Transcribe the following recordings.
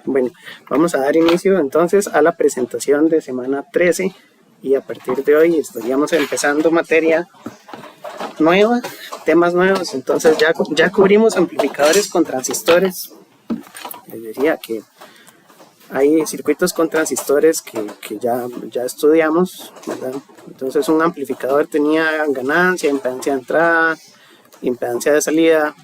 Bueno, vamos a dar inicio entonces a la presentación de semana 13 y a partir de hoy estaríamos empezando materia nueva, temas nuevos. Entonces ya cubrimos amplificadores con transistores. Les decía que hay circuitos con transistores que ya estudiamos, ¿verdad? Entonces un amplificador tenía ganancia, impedancia de entrada, impedancia de salida,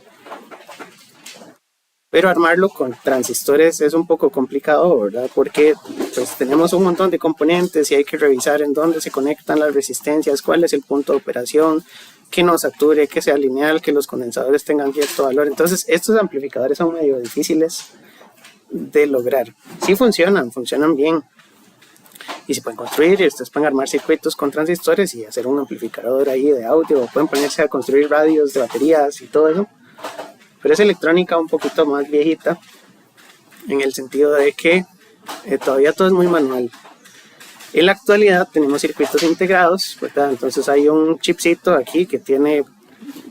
pero armarlo con transistores es un poco complicado, ¿verdad? Porque pues tenemos un montón de componentes y hay que revisar en dónde se conectan las resistencias, cuál es el punto de operación, que no sature, que sea lineal, que los condensadores tengan cierto valor. Entonces estos amplificadores son medio difíciles de lograr. Sí funcionan bien y se pueden construir y ustedes pueden armar circuitos con transistores y hacer un amplificador ahí de audio, o pueden ponerse a construir radios de baterías y todo eso, pero es electrónica un poquito más viejita en el sentido de que todavía todo es muy manual. En la actualidad tenemos circuitos integrados, ¿verdad? Entonces hay un chipcito aquí que tiene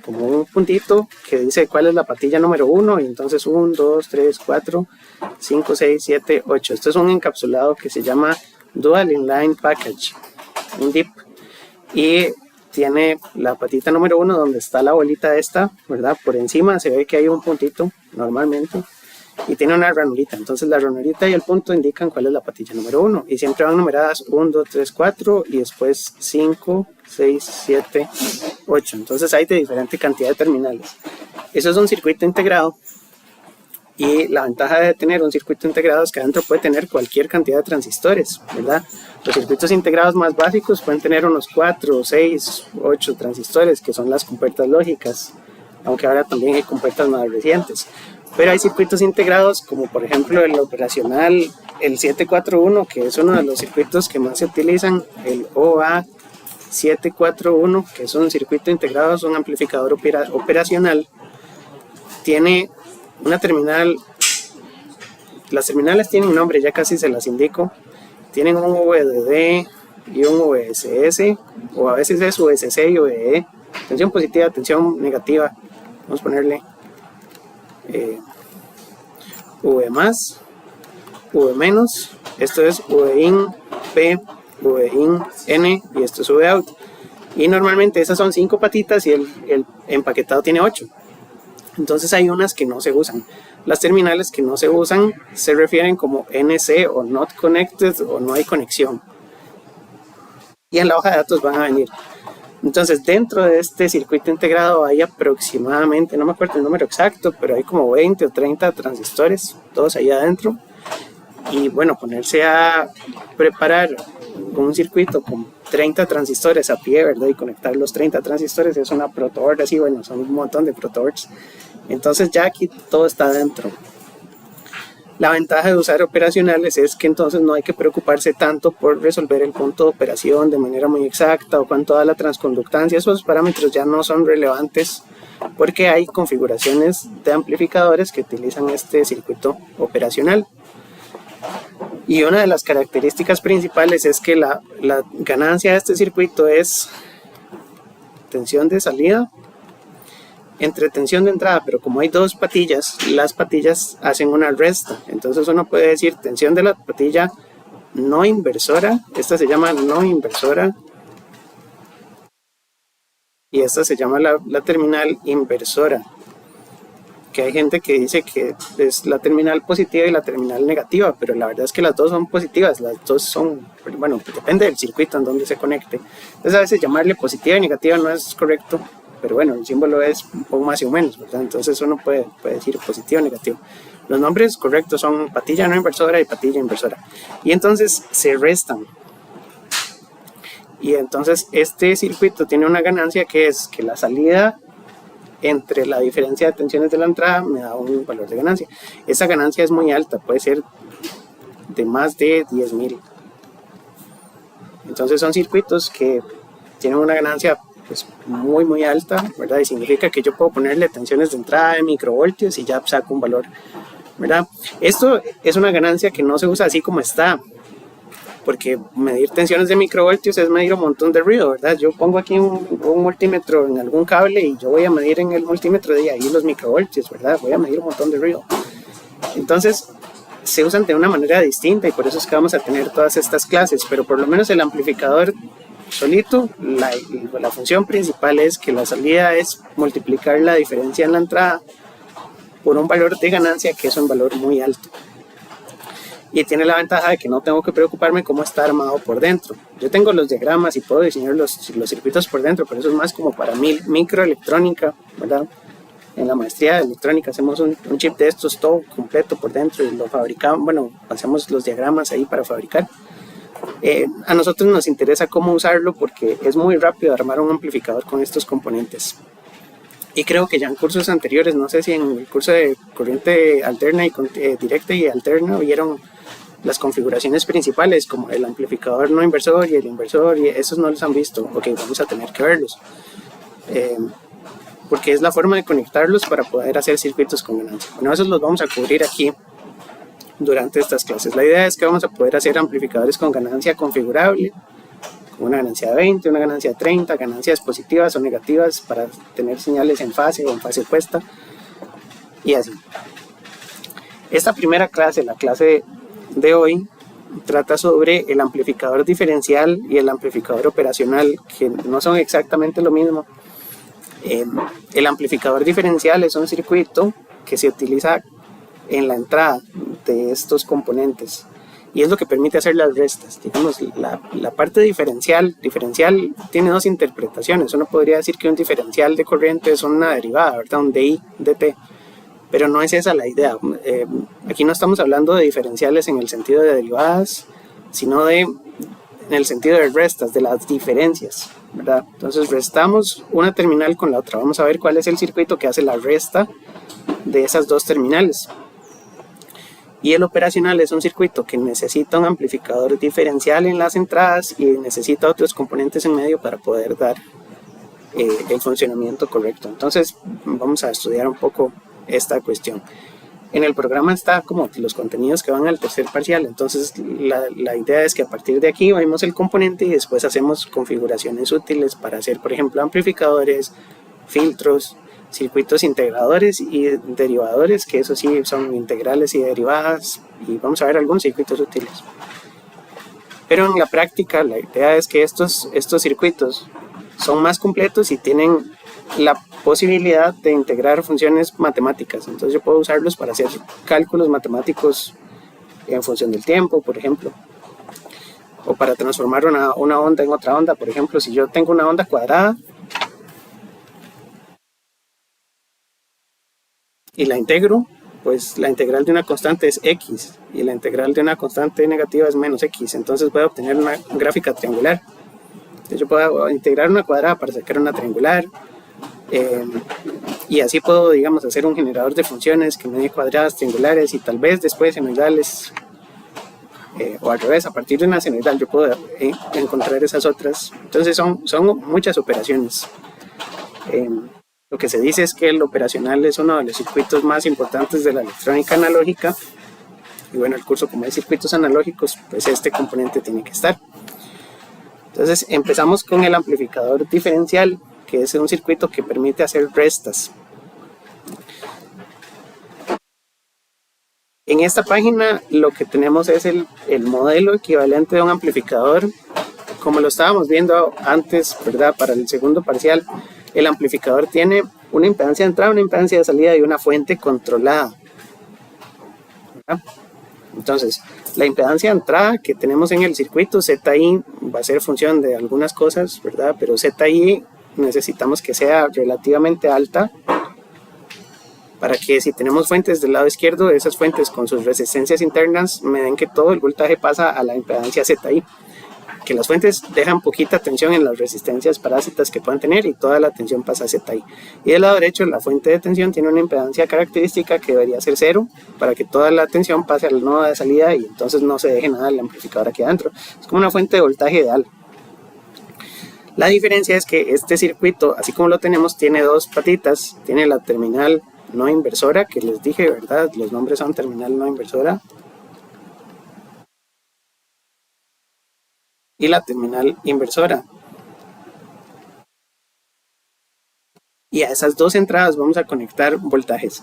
como un puntito que dice cuál es la patilla número 1 y entonces 1, 2, 3, 4, 5, 6, 7, 8. Esto es un encapsulado que se llama Dual Inline Package, un DIP, y tiene la patita número 1 donde está la bolita esta, ¿verdad? Por encima se ve que hay un puntito normalmente y tiene una ranurita. Entonces la ranurita y el punto indican cuál es la patilla número 1 y siempre van numeradas 1, 2, 3, 4 y después 5, 6, 7, 8. Entonces hay de diferente cantidad de terminales. Eso es un circuito integrado y la ventaja de tener un circuito integrado es que adentro puede tener cualquier cantidad de transistores, ¿verdad? Los circuitos integrados más básicos pueden tener unos 4, 6, 8 transistores, que son las compuertas lógicas, aunque ahora también hay compuertas más recientes. Pero hay circuitos integrados como por ejemplo el operacional, el 741, que es uno de los circuitos que más se utilizan, el OA741, que es un circuito integrado, es un amplificador operacional. Tiene una terminal, las terminales tienen un nombre, ya casi se las indico. Tienen un VDD y un VSS, o a veces es VSC y VDE. Tensión positiva, tensión negativa. Vamos a ponerle V más, V menos. Esto es VIN P, VIN N y esto es V out. Y normalmente esas son 5 patitas y el empaquetado tiene 8. Entonces hay unas que no se usan. Las terminales que no se usan se refieren como NC o Not Connected o no hay conexión. Y en la hoja de datos van a venir. Entonces dentro de este circuito integrado hay aproximadamente, no me acuerdo el número exacto, pero hay como 20 o 30 transistores, todos ahí adentro. Y bueno, ponerse a preparar un circuito con 30 transistores a pie, ¿verdad? Y conectar los 30 transistores es una protoboard así, bueno, son un montón de protoboards. Entonces ya aquí todo está dentro. La ventaja de usar operacionales es que entonces no hay que preocuparse tanto por resolver el punto de operación de manera muy exacta o cuánto da la transconductancia. Esos parámetros ya no son relevantes porque hay configuraciones de amplificadores que utilizan este circuito operacional. Y una de las características principales es que la ganancia de este circuito es tensión de salida entre tensión de entrada, pero como hay dos patillas, las patillas hacen una resta. Entonces uno puede decir tensión de la patilla no inversora, esta se llama no inversora, y esta se llama la terminal inversora, que hay gente que dice que es la terminal positiva y la terminal negativa, pero la verdad es que las dos son positivas, las dos son, bueno, depende del circuito en donde se conecte. Entonces a veces llamarle positiva y negativa no es correcto, pero bueno, el símbolo es un poco más o menos, ¿verdad? Entonces uno puede decir positivo o negativo. Los nombres correctos son patilla no inversora y patilla inversora. Y entonces se restan. Y entonces este circuito tiene una ganancia que es que la salida entre la diferencia de tensiones de la entrada me da un valor de ganancia. Esa ganancia es muy alta, puede ser de más de 10.000. Entonces son circuitos que tienen una ganancia pues muy alta, ¿verdad? Y significa que yo puedo ponerle tensiones de entrada de microvoltios y ya saco un valor, ¿verdad? Esto es una ganancia que no se usa así como está, porque medir tensiones de microvoltios es medir un montón de ruido, ¿verdad? Yo pongo aquí un multímetro en algún cable y yo voy a medir en el multímetro de ahí los microvoltios, ¿verdad? Voy a medir un montón de ruido. Entonces se usan de una manera distinta y por eso es que vamos a tener todas estas clases, pero por lo menos el amplificador solito, la función principal es que la salida es multiplicar la diferencia en la entrada por un valor de ganancia que es un valor muy alto. Y tiene la ventaja de que no tengo que preocuparme cómo está armado por dentro. Yo tengo los diagramas y puedo diseñar los circuitos por dentro, pero eso es más como para microelectrónica, ¿verdad? En la maestría de electrónica hacemos un chip de estos todo completo por dentro y lo fabricamos, bueno, hacemos los diagramas ahí para fabricar. A nosotros nos interesa cómo usarlo porque es muy rápido armar un amplificador con estos componentes. Y creo que ya en cursos anteriores, no sé si en el curso de corriente alterna y directa y alterna, vieron las configuraciones principales como el amplificador no inversor y el inversor, y esos no los han visto. Ok, vamos a tener que verlos. Porque es la forma de conectarlos para poder hacer circuitos con ganancia. Bueno, esos los vamos a cubrir aquí durante estas clases. La idea es que vamos a poder hacer amplificadores con ganancia configurable, con una ganancia de 20, una ganancia de 30, ganancias positivas o negativas para tener señales en fase o en fase opuesta y así. Esta primera clase, la clase de hoy, trata sobre el amplificador diferencial y el amplificador operacional, que no son exactamente lo mismo. El amplificador diferencial es un circuito que se utiliza en la entrada de estos componentes y es lo que permite hacer las restas. Digamos, la parte diferencial tiene dos interpretaciones. Uno podría decir que un diferencial de corriente es una derivada, ¿verdad? Un DI, DT, pero no es esa la idea. Aquí no estamos hablando de diferenciales en el sentido de derivadas, sino en el sentido de restas, de las diferencias, ¿verdad? Entonces restamos una terminal con la otra. Vamos a ver cuál es el circuito que hace la resta de esas dos terminales. Y el operacional es un circuito que necesita un amplificador diferencial en las entradas y necesita otros componentes en medio para poder dar el funcionamiento correcto. Entonces vamos a estudiar un poco esta cuestión. En el programa está como los contenidos que van al tercer parcial, entonces la idea es que a partir de aquí vemos el componente y después hacemos configuraciones útiles para hacer, por ejemplo, amplificadores, filtros, circuitos integradores y derivadores, que eso sí son integrales y derivadas, y vamos a ver algunos circuitos útiles. Pero en la práctica la idea es que estos circuitos son más completos y tienen la posibilidad de integrar funciones matemáticas. Entonces yo puedo usarlos para hacer cálculos matemáticos en función del tiempo, por ejemplo, o para transformar una onda en otra onda. Por ejemplo, si yo tengo una onda cuadrada y la integro, pues la integral de una constante es x y la integral de una constante negativa es menos x. Entonces voy a obtener una gráfica triangular. Entonces yo puedo integrar una cuadrada para sacar una triangular. Y así puedo, digamos, hacer un generador de funciones que me dé cuadradas triangulares y tal vez después senoidales, o al revés, a partir de una senoidal yo puedo encontrar esas otras. Entonces son muchas operaciones. Lo que se dice es que el operacional es uno de los circuitos más importantes de la electrónica analógica, y bueno, el curso, como hay circuitos analógicos, pues este componente tiene que estar. Entonces empezamos con el amplificador diferencial, que es un circuito que permite hacer restas. En esta página lo que tenemos es el modelo equivalente de un amplificador, como lo estábamos viendo antes, ¿verdad? Para el segundo parcial, el amplificador tiene una impedancia de entrada, una impedancia de salida y una fuente controlada, ¿verdad? Entonces, la impedancia de entrada que tenemos en el circuito, ZI, va a ser función de algunas cosas, ¿verdad? Pero ZI necesitamos que sea relativamente alta para que si tenemos fuentes del lado izquierdo, esas fuentes con sus resistencias internas me den que todo el voltaje pasa a la impedancia ZI, que las fuentes dejan poquita tensión en las resistencias parásitas que puedan tener y toda la tensión pasa a ZI. Y del lado derecho, la fuente de tensión tiene una impedancia característica que debería ser 0 para que toda la tensión pase al nodo de salida y entonces no se deje nada del amplificador aquí adentro. Es como una fuente de voltaje ideal. La diferencia es que este circuito, así como lo tenemos, tiene dos patitas. Tiene la terminal no inversora, que les dije, ¿verdad? Los nombres son terminal no inversora. Y la terminal inversora. Y a esas dos entradas vamos a conectar voltajes.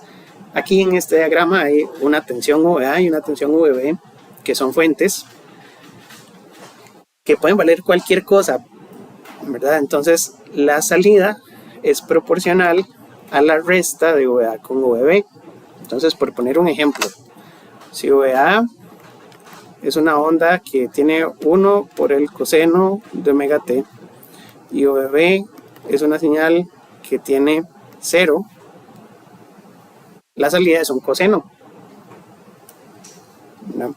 Aquí en este diagrama hay una tensión VA y una tensión VB, que son fuentes que pueden valer cualquier cosa, ¿verdad? Entonces la salida es proporcional a la resta de VA con VB. Entonces, por poner un ejemplo, si VA es una onda que tiene 1 por el coseno de omega t y VB es una señal que tiene 0, la salida es un coseno, ¿no?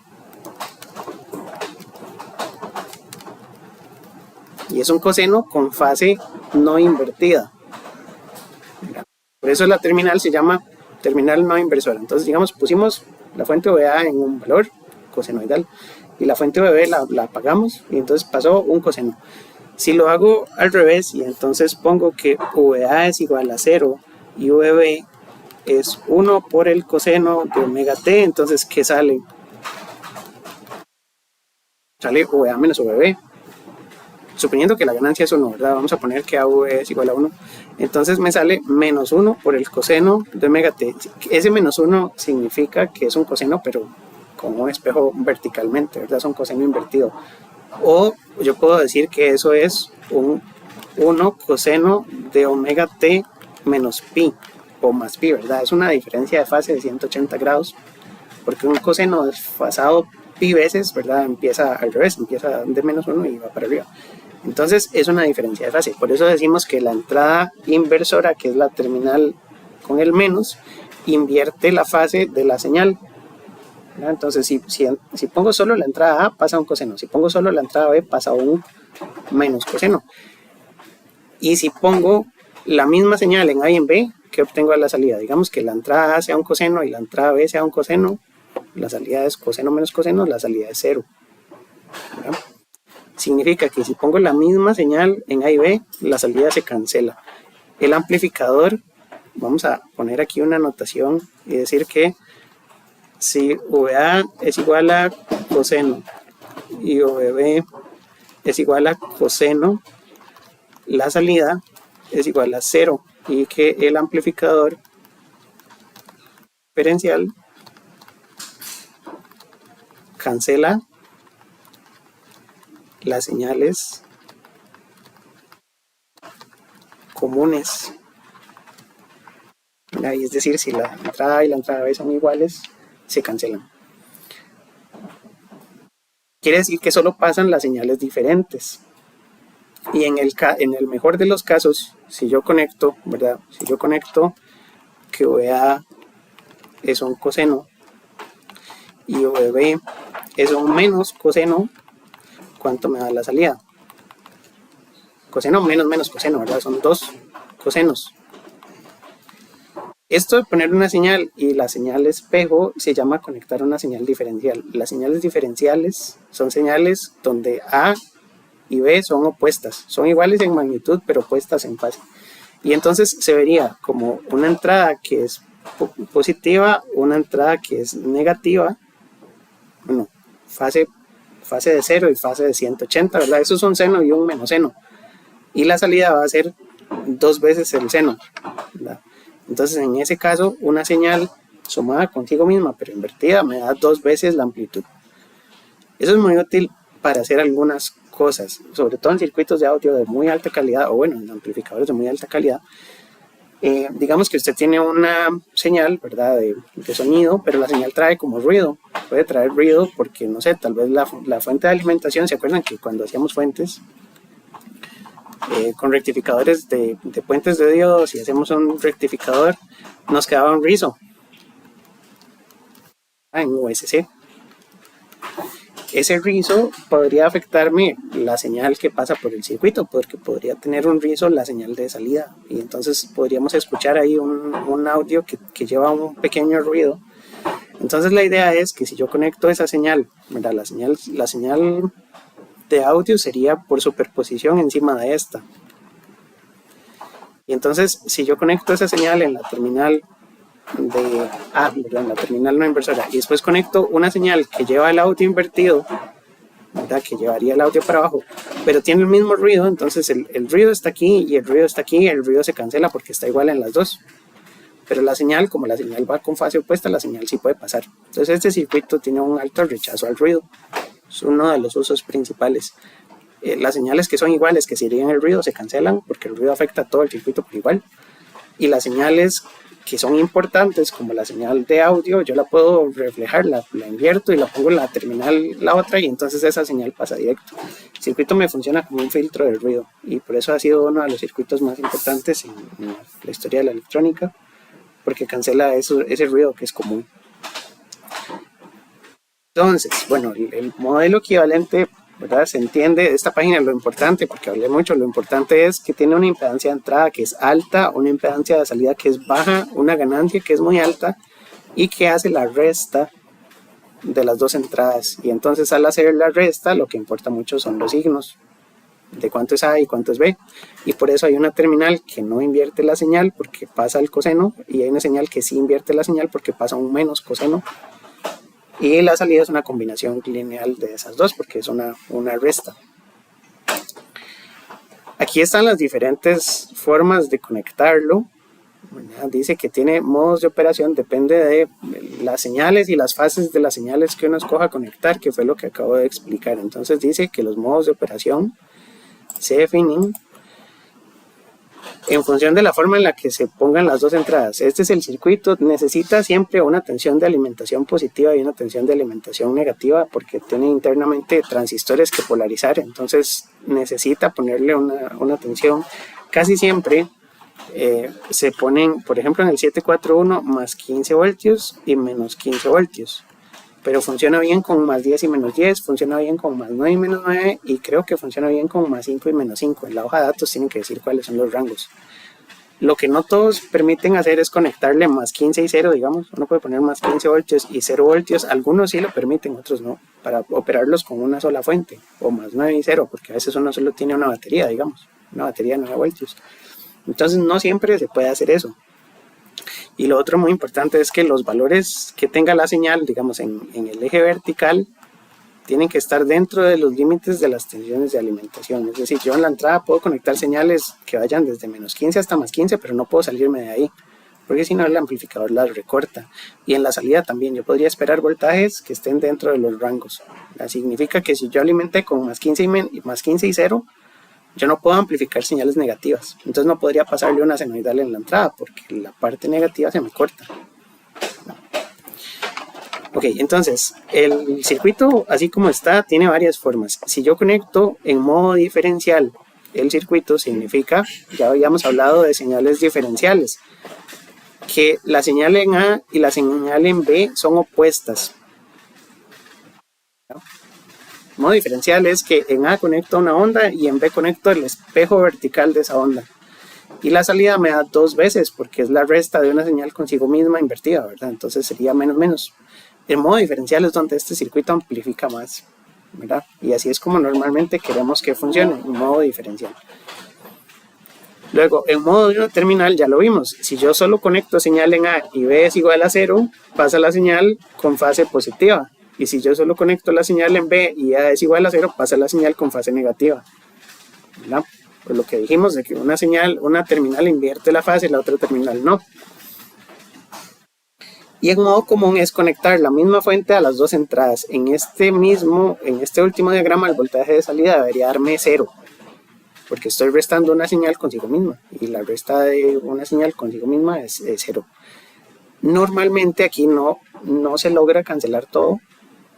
Y es un coseno con fase no invertida. Por eso la terminal se llama terminal no inversora. Entonces, digamos, pusimos la fuente VA en un valor cosenoidal y la fuente VB la apagamos y entonces pasó un coseno. Si lo hago al revés y entonces pongo que VA es igual a 0 y VB es 1 por el coseno de omega t, entonces ¿qué sale? Sale VA menos VB. Suponiendo que la ganancia es 1, ¿verdad? Vamos a poner que AV es igual a 1. Entonces me sale menos 1 por el coseno de omega t. Ese menos 1 significa que es un coseno, pero con un espejo verticalmente, ¿verdad? Es un coseno invertido. O yo puedo decir que eso es un 1 coseno de omega t menos pi, o más pi, ¿verdad? Es una diferencia de fase de 180 grados, porque un coseno desfasado pi veces, ¿verdad? Empieza al revés, empieza de menos 1 y va para arriba. Entonces es una diferencia de fase. Por eso decimos que la entrada inversora, que es la terminal con el menos, invierte la fase de la señal, ¿verdad? Entonces si pongo solo la entrada A, pasa un coseno. Si pongo solo la entrada B, pasa un menos coseno. Y si pongo la misma señal en A y en B, ¿qué obtengo a la salida? Digamos que la entrada A sea un coseno y la entrada B sea un coseno. La salida es coseno menos coseno, la salida es 0, ¿verdad? Significa que si pongo la misma señal en A y B, la salida se cancela. El amplificador, vamos a poner aquí una anotación y decir que si VA es igual a coseno y VB es igual a coseno, la salida es igual a 0 y que el amplificador diferencial cancela las señales comunes. Y es decir, si la entrada A y la entrada B son iguales, se cancelan. Quiere decir que solo pasan las señales diferentes. Y en el mejor de los casos, si yo conecto, ¿verdad? Si yo conecto que VA es un coseno y VB es un menos coseno, ¿cuánto me da la salida? Coseno menos coseno, ¿verdad? Son dos cosenos. Esto de poner una señal y la señal espejo se llama conectar una señal diferencial. Las señales diferenciales son señales donde A y B son opuestas. Son iguales en magnitud, pero opuestas en fase. Y entonces se vería como una entrada que es positiva, una entrada que es negativa. Bueno, fase de 0 y fase de 180, ¿verdad? Eso es un seno y un menos seno. Y la salida va a ser 2 veces el seno, ¿verdad? Entonces, en ese caso, una señal sumada consigo misma, pero invertida, me da 2 veces la amplitud. Eso es muy útil para hacer algunas cosas, sobre todo en circuitos de audio de muy alta calidad, o bueno, en amplificadores de muy alta calidad. Digamos que usted tiene una señal, ¿verdad?, de sonido, pero la señal trae como ruido. Puede traer ruido porque, no sé, tal vez la fuente de alimentación, ¿se acuerdan que cuando hacíamos fuentes con rectificadores de puentes de diodos, si hacemos un rectificador, nos quedaba un rizo en USC? Ese rizo podría afectarme la señal que pasa por el circuito, porque podría tener un rizo la señal de salida, y entonces podríamos escuchar ahí un audio que lleva un pequeño ruido. Entonces la idea es que si yo conecto esa señal, ¿verdad? La señal de audio sería por superposición encima de esta. Y entonces si yo conecto esa señal en la terminal de A, ¿verdad?, en la terminal no inversora, y después conecto una señal que lleva el audio invertido, ¿verdad?, que llevaría el audio para abajo, pero tiene el mismo ruido, entonces el ruido está aquí y el ruido está aquí, el ruido se cancela porque está igual en las dos. pero la señal, como la señal va con fase opuesta, la señal sí puede pasar. Entonces este circuito tiene un alto rechazo al ruido, es uno de los usos principales. Las señales que son iguales, que serían el ruido, se cancelan porque el ruido afecta a todo el circuito por igual, y las señales que son importantes, como la señal de audio, yo la puedo reflejar, la invierto y la pongo en la terminal, la otra, y entonces esa señal pasa directo. El circuito me funciona como un filtro de ruido, y por eso ha sido uno de los circuitos más importantes en la historia de la electrónica, porque cancela ese ruido que es común. Entonces, bueno, el modelo equivalente, ¿verdad? Se entiende de esta página lo importante, porque hablé mucho, lo importante es que tiene una impedancia de entrada que es alta, una impedancia de salida que es baja, una ganancia que es muy alta y que hace la resta de las dos entradas. Y entonces al hacer la resta lo que importa mucho son los signos, de cuánto es A y cuánto es B. Y por eso hay una terminal que no invierte la señal porque pasa el coseno, y hay una señal que sí invierte la señal porque pasa un menos coseno. Y la salida es una combinación lineal de esas dos porque es una resta. Aquí están las diferentes formas de conectarlo. Dice que tiene modos de operación, depende de las señales y las fases de las señales que uno escoja conectar, que fue lo que acabo de explicar. Entonces dice que los modos de operación se definen en función de la forma en la que se pongan las dos entradas. Este es el circuito, necesita siempre una tensión de alimentación positiva y una tensión de alimentación negativa porque tiene internamente transistores que polarizar, entonces necesita ponerle una tensión. Casi siempre se ponen, por ejemplo en el 741, más 15 voltios y menos 15 voltios. Pero funciona bien con más 10 y menos 10, funciona bien con más 9 y menos 9, y creo que funciona bien con más 5 y menos 5. En la hoja de datos tienen que decir cuáles son los rangos. Lo que no todos permiten hacer es conectarle más 15 y 0, digamos. Uno puede poner más 15 voltios y 0 voltios. Algunos sí lo permiten, otros no, para operarlos con una sola fuente. O más 9 y 0, porque a veces uno solo tiene una batería, digamos. Una batería de 9 voltios. Entonces no siempre se puede hacer eso. Y lo otro muy importante es que los valores que tenga la señal, digamos en el eje vertical, tienen que estar dentro de los límites de las tensiones de alimentación. Es decir, yo en la entrada puedo conectar señales que vayan desde menos 15 hasta más 15, pero no puedo salirme de ahí, porque si no el amplificador las recorta. Y en la salida también yo podría esperar voltajes que estén dentro de los rangos. Significa que si yo alimenté con más 15 y 0, yo no puedo amplificar señales negativas. Entonces no podría pasarle una senoidal en la entrada porque la parte negativa se me corta. Ok, entonces el circuito así como está tiene varias formas. Si yo conecto en modo diferencial el circuito, significa, ya habíamos hablado de señales diferenciales, que la señal en A y la señal en B son opuestas. Modo diferencial es que en A conecto una onda y en B conecto el espejo vertical de esa onda. Y la salida me da dos veces porque es la resta de una señal consigo misma invertida, ¿verdad? Entonces sería menos menos. El modo diferencial es donde este circuito amplifica más, ¿verdad? Y así es como normalmente queremos que funcione, en modo diferencial. Luego, en modo de una terminal ya lo vimos. Si yo solo conecto señal en A y B es igual a 0, pasa la señal con fase positiva. Y si yo solo conecto la señal en B y A es igual a 0, pasa la señal con fase negativa, ¿verdad? Por lo que dijimos de que una terminal invierte la fase y la otra terminal no. Y en modo común es conectar la misma fuente a las dos entradas. En este último diagrama el voltaje de salida debería darme 0, porque estoy restando una señal consigo misma y la resta de una señal consigo misma es 0. Normalmente aquí no se logra cancelar todo,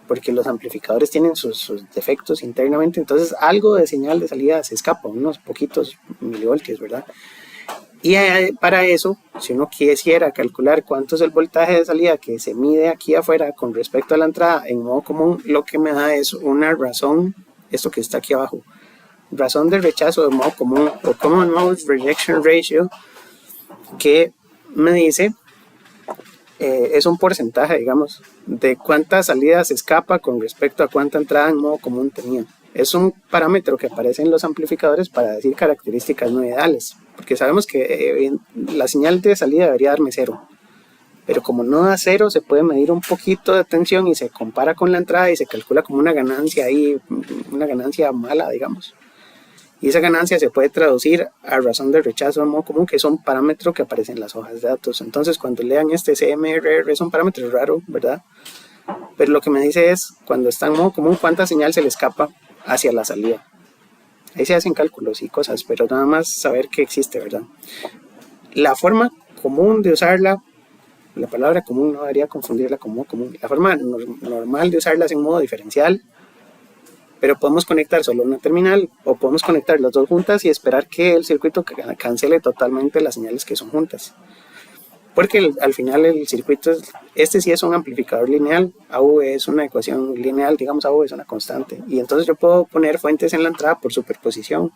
porque los amplificadores tienen sus defectos internamente, entonces algo de señal de salida se escapa, unos poquitos milivoltios, ¿verdad? Y para eso, si uno quisiera calcular cuánto es el voltaje de salida que se mide aquí afuera con respecto a la entrada en modo común, lo que me da es una razón, esto que está aquí abajo, razón de rechazo de modo común o Common Mode Rejection Ratio, que me dice es un porcentaje, digamos, de cuánta salida se escapa con respecto a cuánta entrada en modo común tenía. Es un parámetro que aparece en los amplificadores para decir características no ideales, porque sabemos que la señal de salida debería darme 0, pero como no da 0, se puede medir un poquito de tensión y se compara con la entrada y se calcula como una ganancia ahí, una ganancia mala, digamos. Y esa ganancia se puede traducir a razón de rechazo en modo común, que es un parámetro que aparece en las hojas de datos. Entonces, cuando lean este CMRR, es un parámetro raro, ¿verdad? Pero lo que me dice es, cuando está en modo común, cuánta señal se le escapa hacia la salida. Ahí se hacen cálculos y cosas, pero nada más saber que existe, ¿verdad? La forma común de usarla, la palabra común no debería confundirla con modo común. La forma normal de usarla es en modo diferencial, pero podemos conectar solo una terminal o podemos conectar las dos juntas y esperar que el circuito cancele totalmente las señales que son juntas. Porque al final el circuito, este sí es un amplificador lineal, AV es una ecuación lineal, digamos AV es una constante. Y entonces yo puedo poner fuentes en la entrada por superposición.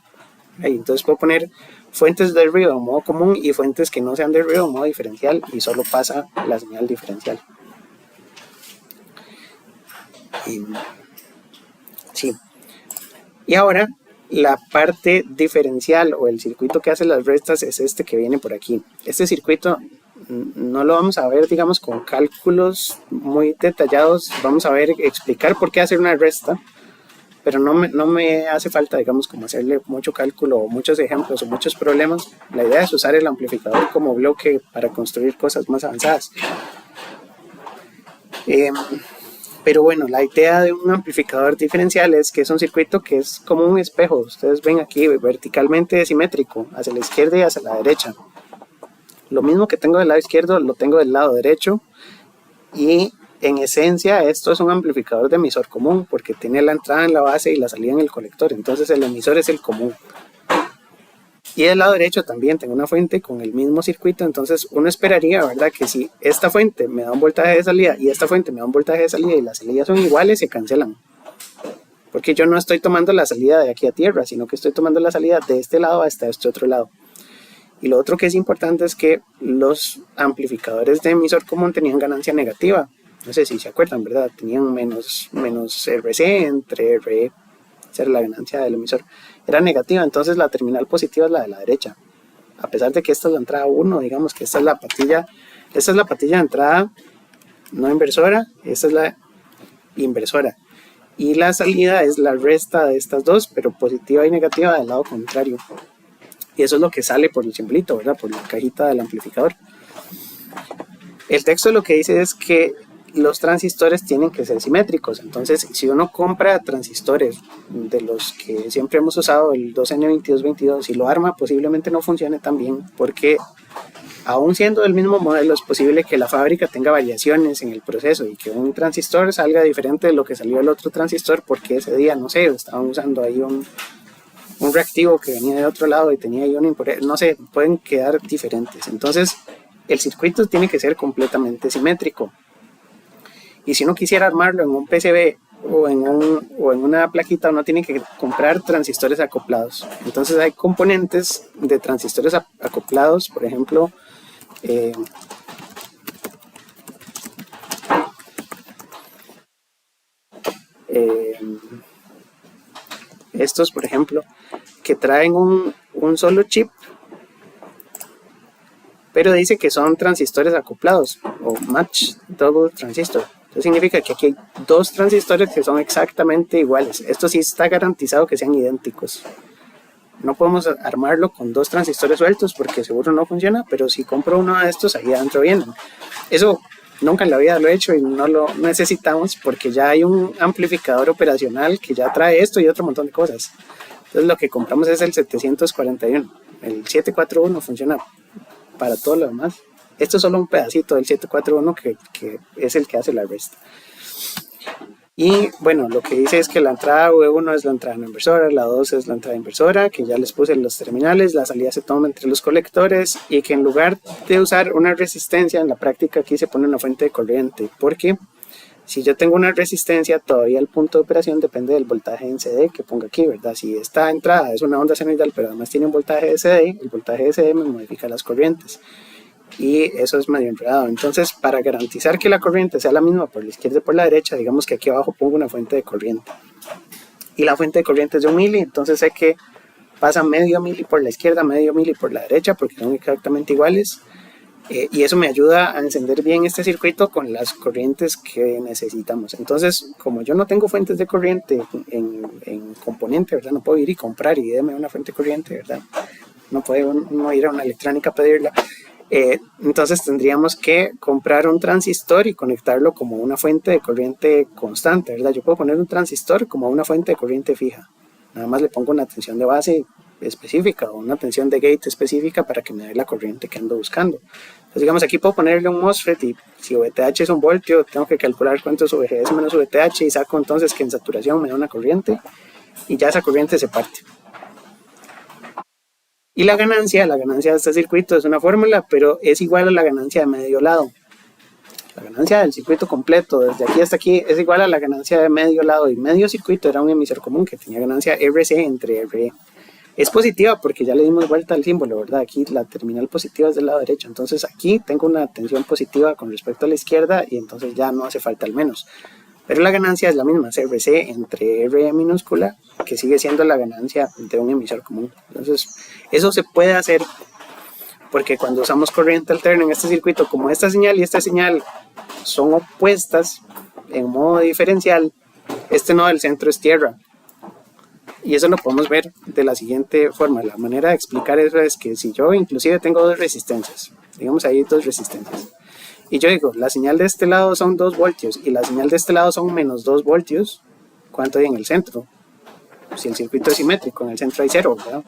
Y entonces puedo poner fuentes de ruido en modo común y fuentes que no sean de ruido en modo diferencial y solo pasa la señal diferencial. Sí. Y ahora la parte diferencial o el circuito que hace las restas es este que viene por aquí. Este circuito no lo vamos a ver, digamos, con cálculos muy detallados. Vamos a ver, explicar por qué hacer una resta, pero no me hace falta, digamos, como hacerle mucho cálculo o muchos ejemplos o muchos problemas. La idea es usar el amplificador como bloque para construir cosas más avanzadas. Pero bueno, la idea de un amplificador diferencial es que es un circuito que es como un espejo. Ustedes ven aquí verticalmente simétrico, hacia la izquierda y hacia la derecha. Lo mismo que tengo del lado izquierdo lo tengo del lado derecho, y en esencia esto es un amplificador de emisor común porque tiene la entrada en la base y la salida en el colector. Entonces el emisor es el común. Y del lado derecho también tengo una fuente con el mismo circuito. Entonces uno esperaría, ¿verdad?, que si esta fuente me da un voltaje de salida y esta fuente me da un voltaje de salida y las salidas son iguales, se cancelan. Porque yo no estoy tomando la salida de aquí a tierra, sino que estoy tomando la salida de este lado hasta este otro lado. Y lo otro que es importante es que los amplificadores de emisor común tenían ganancia negativa. No sé si se acuerdan, ¿verdad? Tenían menos RC entre RE. Esa era la ganancia del emisor. Era negativa, entonces la terminal positiva es la de la derecha. A pesar de que esta es la entrada 1, digamos que esta es la patilla de entrada no inversora, esta es la inversora. Y la salida es la resta de estas dos, pero positiva y negativa del lado contrario. Y eso es lo que sale por el simbolito, ¿verdad? Por la cajita del amplificador. El texto lo que dice es que los transistores tienen que ser simétricos. Entonces, si uno compra transistores de los que siempre hemos usado, el 2N2222, y lo arma, posiblemente no funcione tan bien, porque aún siendo del mismo modelo, es posible que la fábrica tenga variaciones en el proceso y que un transistor salga diferente de lo que salió el otro transistor, porque ese día, no sé, estaban usando ahí un reactivo que venía de otro lado y tenía ahí una impureza, no sé, pueden quedar diferentes. Entonces, el circuito tiene que ser completamente simétrico. Y si uno quisiera armarlo en un PCB o en una plaquita, uno tiene que comprar transistores acoplados. Entonces hay componentes de transistores acoplados, por ejemplo, estos, por ejemplo, que traen un solo chip, pero dice que son transistores acoplados o match double transistor. Eso significa que aquí hay dos transistores que son exactamente iguales. Esto sí está garantizado que sean idénticos. No podemos armarlo con dos transistores sueltos porque seguro no funciona, pero si compro uno de estos, ahí adentro vienen. Eso nunca en la vida lo he hecho y no lo necesitamos porque ya hay un amplificador operacional que ya trae esto y otro montón de cosas. Entonces lo que compramos es el 741. El 741 funciona para todo lo demás. Esto es solo un pedacito del 741 que es el que hace la resta. Y bueno, lo que dice es que la entrada V1 es la entrada no inversora, la 2 es la entrada inversora, que ya les puse en los terminales, la salida se toma entre los colectores, y que en lugar de usar una resistencia, en la práctica aquí se pone una fuente de corriente, porque si yo tengo una resistencia, todavía el punto de operación depende del voltaje en CD que ponga aquí, ¿verdad? Si esta entrada es una onda senoidal, pero además tiene un voltaje de CD, el voltaje de CD me modifica las corrientes. Y eso es medio enredado. Entonces, para garantizar que la corriente sea la misma por la izquierda y por la derecha, digamos que aquí abajo pongo una fuente de corriente. Y la fuente de corriente es de 1 mili, entonces sé que pasa medio mili por la izquierda, medio mili por la derecha, porque son exactamente iguales. Y eso me ayuda a encender bien este circuito con las corrientes que necesitamos. Entonces, como yo no tengo fuentes de corriente en componente, ¿verdad? No puedo ir y comprar y deme una fuente de corriente, ¿verdad? No puede uno ir a una electrónica a pedirla. Entonces tendríamos que comprar un transistor y conectarlo como una fuente de corriente constante, ¿verdad? Yo puedo poner un transistor como una fuente de corriente fija. Nada más le pongo una tensión de base específica o una tensión de gate específica para que me dé la corriente que ando buscando. Entonces, digamos, aquí puedo ponerle un MOSFET y si VTH es un voltio, tengo que calcular cuánto es VGS menos VTH y saco entonces que en saturación me da una corriente y ya esa corriente se parte. Y la ganancia de este circuito es una fórmula, pero es igual a la ganancia de medio lado. La ganancia del circuito completo, desde aquí hasta aquí, es igual a la ganancia de medio lado. Y medio circuito era un emisor común que tenía ganancia RC entre RE. Es positiva porque ya le dimos vuelta al símbolo, ¿verdad? Aquí la terminal positiva es del lado derecho. Entonces aquí tengo una tensión positiva con respecto a la izquierda y entonces ya no hace falta el menos. Pero la ganancia es la misma, es RC entre RE minúscula, que sigue siendo la ganancia de un emisor común. Entonces, eso se puede hacer porque cuando usamos corriente alterna en este circuito, como esta señal y esta señal son opuestas en modo diferencial, este nodo del centro es tierra. Y eso lo podemos ver de la siguiente forma. La manera de explicar eso es que si yo inclusive tengo dos resistencias, digamos ahí dos resistencias, y yo digo, la señal de este lado son 2 voltios y la señal de este lado son menos 2 voltios, ¿cuánto hay en el centro? Si el circuito es simétrico, en el centro hay 0, ¿verdad?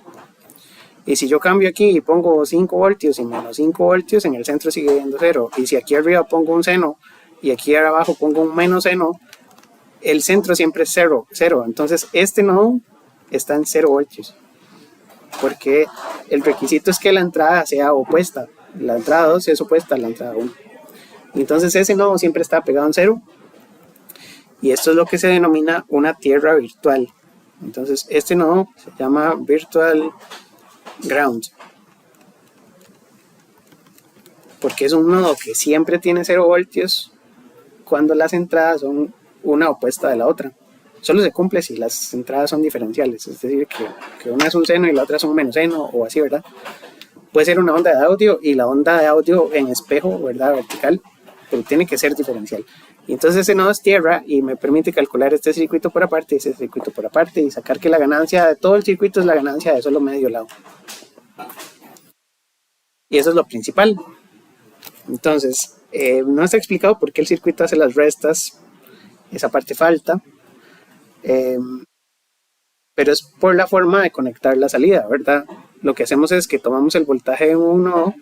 Y si yo cambio aquí y pongo 5 voltios y menos 5 voltios, en el centro sigue habiendo 0. Y si aquí arriba pongo un seno y aquí abajo pongo un menos seno, el centro siempre es 0. Entonces este nodo está en 0 voltios. Porque el requisito es que la entrada sea opuesta. La entrada 2 es opuesta a la entrada 1. Entonces ese nodo siempre está pegado en 0. Y esto es lo que se denomina una tierra virtual. Entonces este nodo se llama virtual ground. Porque es un nodo que siempre tiene 0 voltios cuando las entradas son una opuesta de la otra. Solo se cumple si las entradas son diferenciales. Es decir, que una es un seno y la otra es un menos seno o así, ¿verdad? Puede ser una onda de audio y la onda de audio en espejo, ¿verdad? Vertical, pero tiene que ser diferencial. Y entonces ese nodo es tierra y me permite calcular este circuito por aparte y ese circuito por aparte y sacar que la ganancia de todo el circuito es la ganancia de solo medio lado. Y eso es lo principal. Entonces, no está explicado por qué el circuito hace las restas, esa parte falta, pero es por la forma de conectar la salida, ¿verdad? Lo que hacemos es que tomamos el voltaje de un nodo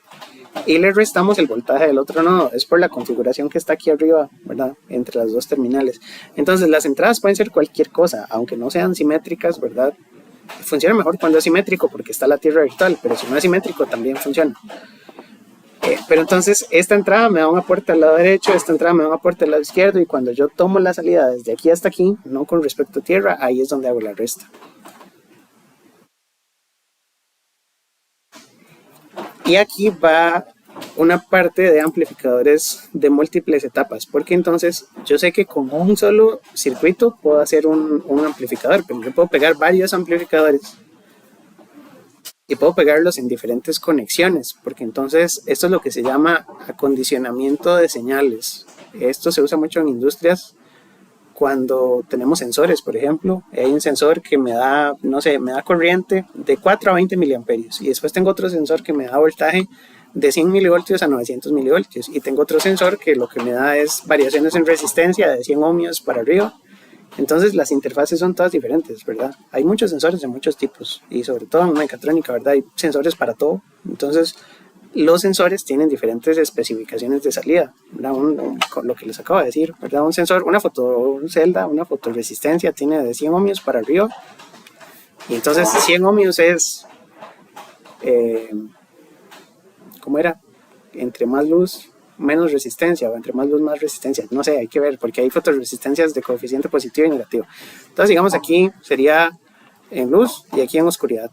y le restamos el voltaje del otro nodo. Es por la configuración que está aquí arriba, ¿verdad? Entre las dos terminales. Entonces las entradas pueden ser cualquier cosa, aunque no sean simétricas, ¿verdad? Funciona mejor cuando es simétrico porque está la tierra virtual, pero si no es simétrico también funciona. Pero entonces esta entrada me da un aporte al lado derecho, esta entrada me da un aporte al lado izquierdo y cuando yo tomo la salida desde aquí hasta aquí, no con respecto a tierra, ahí es donde hago la resta. Y aquí va una parte de amplificadores de múltiples etapas, porque entonces yo sé que con un solo circuito puedo hacer un amplificador, pero yo puedo pegar varios amplificadores y puedo pegarlos en diferentes conexiones, porque entonces esto es lo que se llama acondicionamiento de señales. Esto se usa mucho en industrias cuando tenemos sensores, por ejemplo. Hay un sensor que me da, no sé, me da corriente de 4 a 20 miliamperios y después tengo otro sensor que me da voltaje de 100 milivoltios a 900 milivoltios y tengo otro sensor que lo que me da es variaciones en resistencia de 100 ohmios para arriba. Entonces las interfaces son todas diferentes, ¿verdad? Hay muchos sensores de muchos tipos y sobre todo en mecatrónica, ¿verdad? Hay sensores para todo. Entonces los sensores tienen diferentes especificaciones de salida, ¿verdad? Con lo que les acabo de decir, ¿verdad? Un sensor, una fotocelda, una fotoresistencia tiene de 100 ohmios para arriba y entonces 100 ohmios es, ¿cómo era? Entre más luz, menos resistencia, o entre más luz, más resistencia. No sé, hay que ver, porque hay fotoresistencias de coeficiente positivo y negativo. Entonces, digamos, aquí sería en luz y aquí en oscuridad.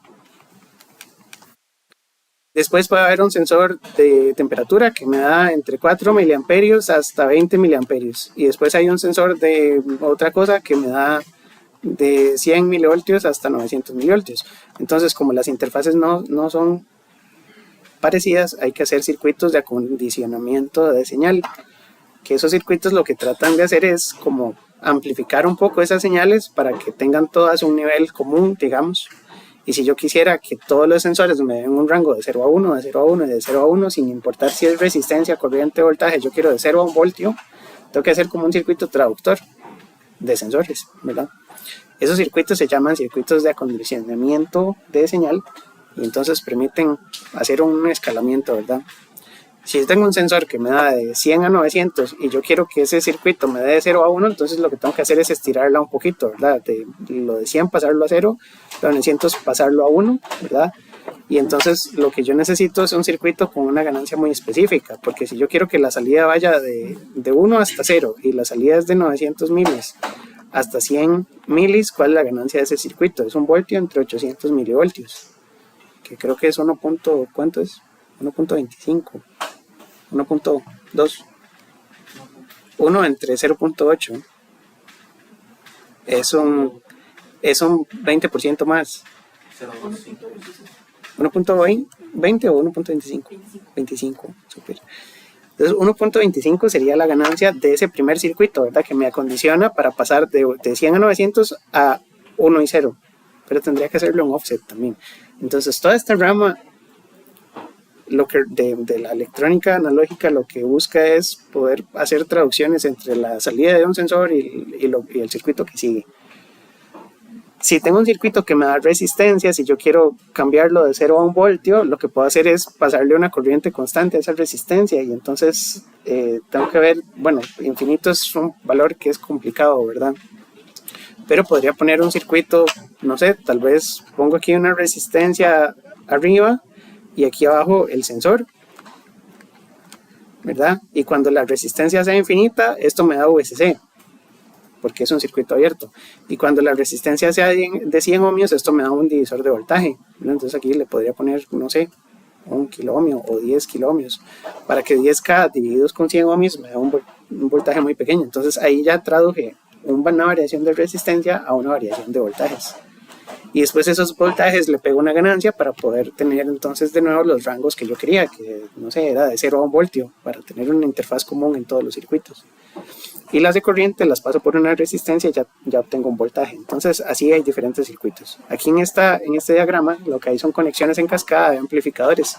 Después puede haber un sensor de temperatura que me da entre 4 miliamperios hasta 20 miliamperios. Y después hay un sensor de otra cosa que me da de 100 milivoltios hasta 900 milivoltios. Entonces, como las interfaces no son parecidas, hay que hacer circuitos de acondicionamiento de señal, que esos circuitos lo que tratan de hacer es como amplificar un poco esas señales para que tengan todas un nivel común, digamos. Y si yo quisiera que todos los sensores me den un rango de 0 a 1, de 0 a 1 y de 0 a 1, sin importar si es resistencia, corriente, voltaje, yo quiero de 0 a 1 voltio, tengo que hacer como un circuito traductor de sensores, ¿verdad? Esos circuitos se llaman circuitos de acondicionamiento de señal y entonces permiten hacer un escalamiento, ¿verdad? Si yo tengo un sensor que me da de 100 a 900 y yo quiero que ese circuito me dé de 0 a 1, entonces lo que tengo que hacer es estirarla un poquito, ¿verdad? De lo de 100 pasarlo a 0, lo de 900 pasarlo a 1, ¿verdad? Y entonces lo que yo necesito es un circuito con una ganancia muy específica, porque si yo quiero que la salida vaya de 1 hasta 0 y la salida es de 900 milis hasta 100 milis, ¿cuál es la ganancia de ese circuito? Es un voltio entre 800 milivoltios, que creo que es 1. ¿Cuánto es? 1.25, 1.2, 1 entre 0.8, es un 20% más. 1.20 o 1.25, 25, super. Entonces 1.25 sería la ganancia de ese primer circuito, ¿verdad? Que me acondiciona para pasar de 100 a 900 a 1 y 0, pero tendría que hacerlo en offset también. Entonces toda esta rama de la electrónica analógica lo que busca es poder hacer traducciones entre la salida de un sensor y el circuito que sigue. Si tengo un circuito que me da resistencia, si yo quiero cambiarlo de 0 a 1 voltio, lo que puedo hacer es pasarle una corriente constante a esa resistencia y entonces tengo que ver, bueno, infinito es un valor que es complicado, ¿verdad? Pero podría poner un circuito, no sé, tal vez pongo aquí una resistencia arriba y aquí abajo el sensor, ¿verdad? Y cuando la resistencia sea infinita, esto me da VCC, porque es un circuito abierto. Y cuando la resistencia sea de 100 ohmios, esto me da un divisor de voltaje, ¿verdad? Entonces aquí le podría poner, no sé, 1 kiloohmio o 10 kiloohmios, para que 10K divididos con 100 ohmios me da un voltaje muy pequeño. Entonces ahí ya traduje una variación de resistencia a una variación de voltajes. Y después esos voltajes le pego una ganancia para poder tener entonces de nuevo los rangos que yo quería, que no sé, era de 0 a 1 voltio, para tener una interfaz común en todos los circuitos. Y las de corriente las paso por una resistencia y ya obtengo un voltaje. Entonces así hay diferentes circuitos. Aquí en este diagrama lo que hay son conexiones en cascada de amplificadores,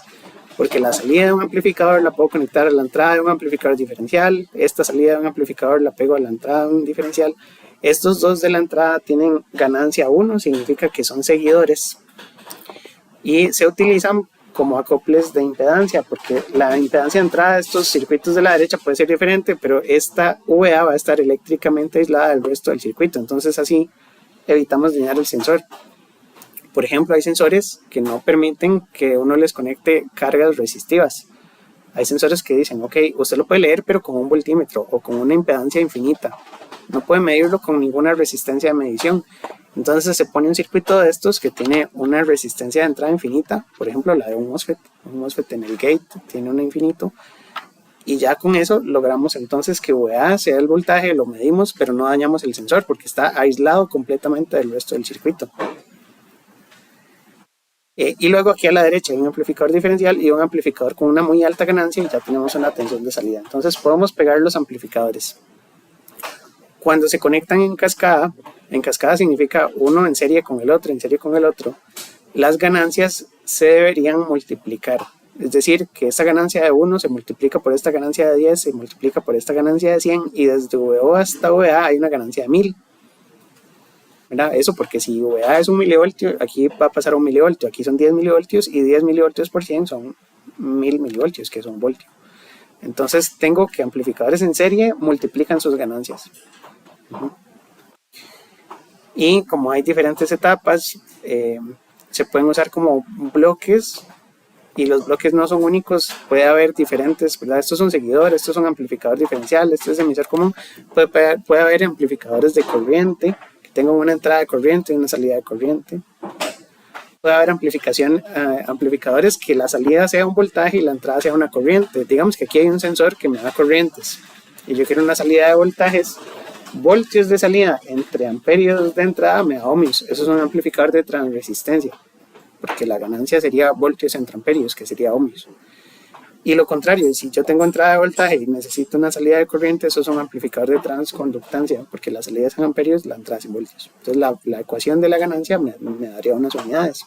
porque la salida de un amplificador la puedo conectar a la entrada de un amplificador diferencial, esta salida de un amplificador la pego a la entrada de un diferencial. Estos dos de la entrada tienen ganancia 1, significa que son seguidores y se utilizan como acoples de impedancia, porque la impedancia de entrada de estos circuitos de la derecha puede ser diferente, pero esta VA va a estar eléctricamente aislada del resto del circuito, entonces así evitamos dañar el sensor. Por ejemplo, hay sensores que no permiten que uno les conecte cargas resistivas. Hay sensores que dicen, ok, usted lo puede leer pero con un voltímetro o con una impedancia infinita. No puede medirlo con ninguna resistencia de medición. Entonces se pone un circuito de estos que tiene una resistencia de entrada infinita, por ejemplo la de un MOSFET. Un MOSFET en el gate tiene un infinito. Y ya con eso logramos entonces que VA sea el voltaje, lo medimos, pero no dañamos el sensor porque está aislado completamente del resto del circuito. Y luego aquí a la derecha hay un amplificador diferencial y un amplificador con una muy alta ganancia y ya tenemos una tensión de salida. Entonces podemos pegar los amplificadores. Cuando se conectan en cascada significa uno en serie con el otro, las ganancias se deberían multiplicar. Es decir, que esta ganancia de 1 se multiplica por esta ganancia de 10, se multiplica por esta ganancia de 100 y desde VO hasta VA hay una ganancia de 1000. ¿Verdad? Eso porque si VA es 1 milivoltio, aquí va a pasar a 1 milivoltio, aquí son 10 milivoltios y 10 milivoltios por 100 son 1000 milivoltios, que es un voltio. Entonces tengo que amplificadores en serie multiplican sus ganancias. Y como hay diferentes etapas, se pueden usar como bloques y los bloques no son únicos, puede haber diferentes, ¿verdad? Estos son seguidores, estos son amplificadores diferenciales, este es emisor común, puede haber amplificadores de corriente que tengan una entrada de corriente y una salida de corriente. Puede haber amplificadores que la salida sea un voltaje y la entrada sea una corriente. Digamos que aquí hay un sensor que me da corrientes y yo quiero una salida de voltajes, voltios de salida entre amperios de entrada me da ohmios. Eso es un amplificador de transresistencia. porque la ganancia sería voltios entre amperios, que sería ohmios. Y lo contrario, si yo tengo entrada de voltaje y necesito una salida de corriente, eso es un amplificador de transconductancia, porque la salida es en amperios, la entrada es en voltios. Entonces la ecuación de la ganancia me daría unas unidades.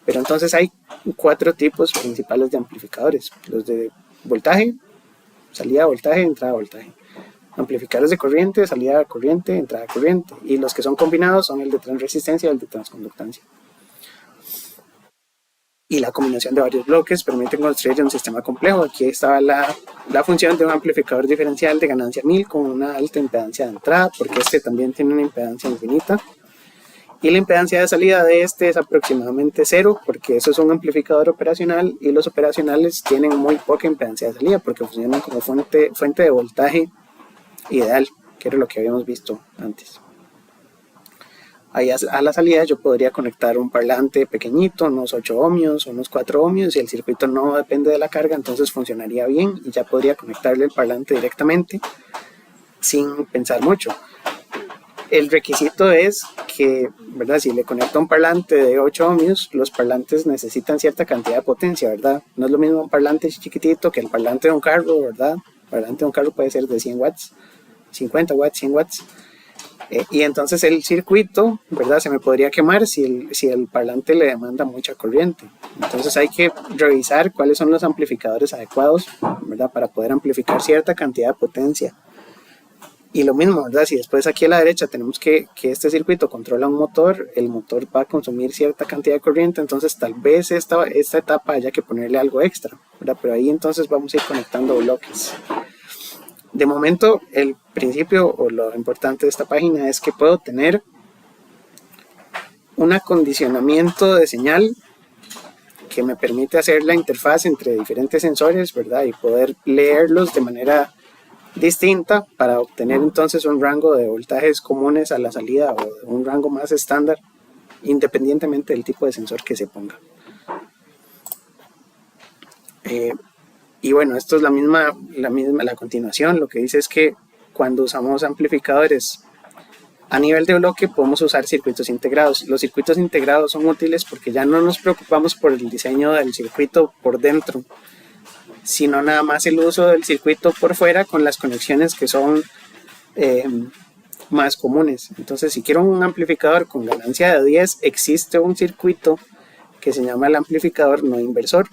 Pero entonces hay 4 tipos principales de amplificadores: los de voltaje, salida de voltaje, entrada de voltaje; amplificadores de corriente, salida de corriente, entrada de corriente; y los que son combinados son el de transresistencia y el de transconductancia. Y la combinación de varios bloques permite construir un sistema complejo. Aquí estaba la función de un amplificador diferencial de ganancia 1000 con una alta impedancia de entrada, porque este también tiene una impedancia infinita. Y la impedancia de salida de este es aproximadamente 0, porque eso es un amplificador operacional, y los operacionales tienen muy poca impedancia de salida porque funcionan como fuente de voltaje ideal, que era lo que habíamos visto antes. Ahí a la salida yo podría conectar un parlante pequeñito, unos 8 ohmios, unos 4 ohmios, y el circuito no depende de la carga, entonces funcionaría bien y ya podría conectarle el parlante directamente sin pensar mucho. El requisito es que, ¿verdad?, si le conecto un parlante de 8 ohmios, los parlantes necesitan cierta cantidad de potencia, ¿verdad? No es lo mismo un parlante chiquitito que el parlante de un carro, ¿verdad? El parlante de un carro puede ser de 100 watts, 50 watts, 100 watts. Y entonces el circuito, ¿verdad?, se me podría quemar si el parlante le demanda mucha corriente. Entonces hay que revisar cuáles son los amplificadores adecuados, ¿verdad?, para poder amplificar cierta cantidad de potencia. Y lo mismo, ¿verdad?, si después aquí a la derecha tenemos que este circuito controla un motor, el motor va a consumir cierta cantidad de corriente, entonces tal vez esta etapa haya que ponerle algo extra, ¿verdad?, pero ahí entonces vamos a ir conectando bloques. De momento, el principio o lo importante de esta página es que puedo tener un acondicionamiento de señal que me permite hacer la interfaz entre diferentes sensores, ¿verdad?, y poder leerlos de manera distinta para obtener entonces un rango de voltajes comunes a la salida, o un rango más estándar, independientemente del tipo de sensor que se ponga. Y bueno, esto es la continuación. Lo que dice es que cuando usamos amplificadores a nivel de bloque podemos usar circuitos integrados. Los circuitos integrados son útiles porque ya no nos preocupamos por el diseño del circuito por dentro, sino nada más el uso del circuito por fuera con las conexiones que son más comunes. Entonces, si quiero un amplificador con ganancia de 10, existe un circuito que se llama el amplificador no inversor,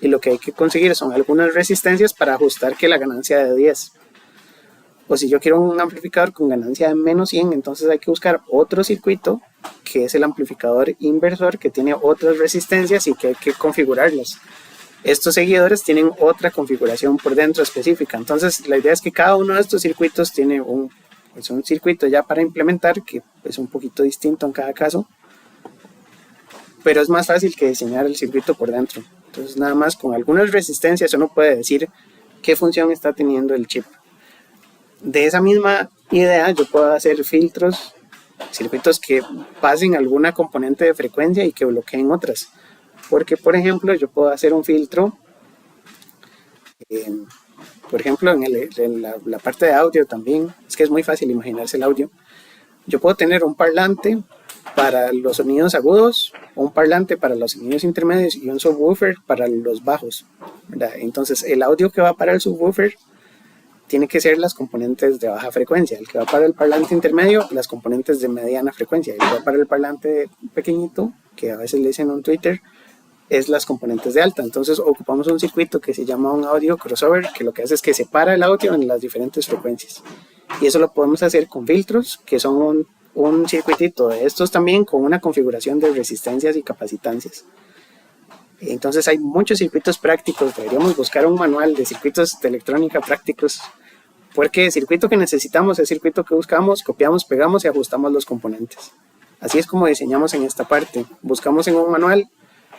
y lo que hay que conseguir son algunas resistencias para ajustar que la ganancia de 10. O si yo quiero un amplificador con ganancia de menos 100, entonces hay que buscar otro circuito que es el amplificador inversor, que tiene otras resistencias y que hay que configurarlas. Estos seguidores tienen otra configuración por dentro específica. Entonces la idea es que cada uno de estos circuitos tiene un circuito ya para implementar, que es un poquito distinto en cada caso, pero es más fácil que diseñar el circuito por dentro. Entonces nada más con algunas resistencias uno puede decir qué función está teniendo el chip. De esa misma idea yo puedo hacer filtros, circuitos que pasen alguna componente de frecuencia y que bloqueen otras. Porque, por ejemplo, yo puedo hacer un filtro, por ejemplo, en la parte de audio también. Es que es muy fácil imaginarse el audio. Yo puedo tener un parlante para los sonidos agudos, un parlante para los sonidos intermedios y un subwoofer para los bajos, ¿verdad? Entonces, el audio que va para el subwoofer tiene que ser las componentes de baja frecuencia. El que va para el parlante intermedio, las componentes de mediana frecuencia. El que va para el parlante pequeñito, que a veces le dicen un tweeter, es las componentes de alta. Entonces ocupamos un circuito que se llama un audio crossover, que lo que hace es que separa el audio en las diferentes frecuencias, y eso lo podemos hacer con filtros, que son un circuitito de estos también con una configuración de resistencias y capacitancias. Entonces hay muchos circuitos prácticos. Deberíamos buscar un manual de circuitos de electrónica prácticos, porque el circuito que necesitamos es el circuito que buscamos, copiamos, pegamos y ajustamos los componentes. Así es como diseñamos en esta parte. Buscamos en un manual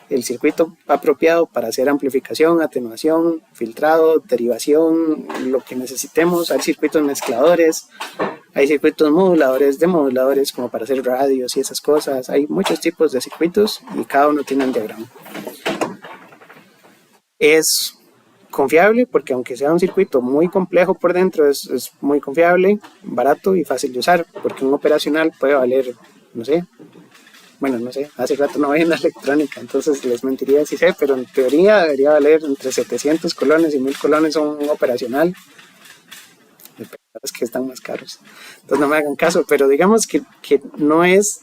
el circuito apropiado para hacer amplificación, atenuación, filtrado, derivación, lo que necesitemos. Hay circuitos mezcladores, hay circuitos moduladores, demoduladores, como para hacer radios y esas cosas. Hay muchos tipos de circuitos y cada uno tiene un diagrama. Es confiable porque, aunque sea un circuito muy complejo por dentro, es muy confiable, barato y fácil de usar, porque un operacional puede valer, no sé, bueno, no sé, hace rato no voy en la electrónica, entonces les mentiría si sé, pero en teoría debería valer entre 700 colones y 1000 colones un operacional. Es que están más caros. Entonces no me hagan caso, pero digamos que no es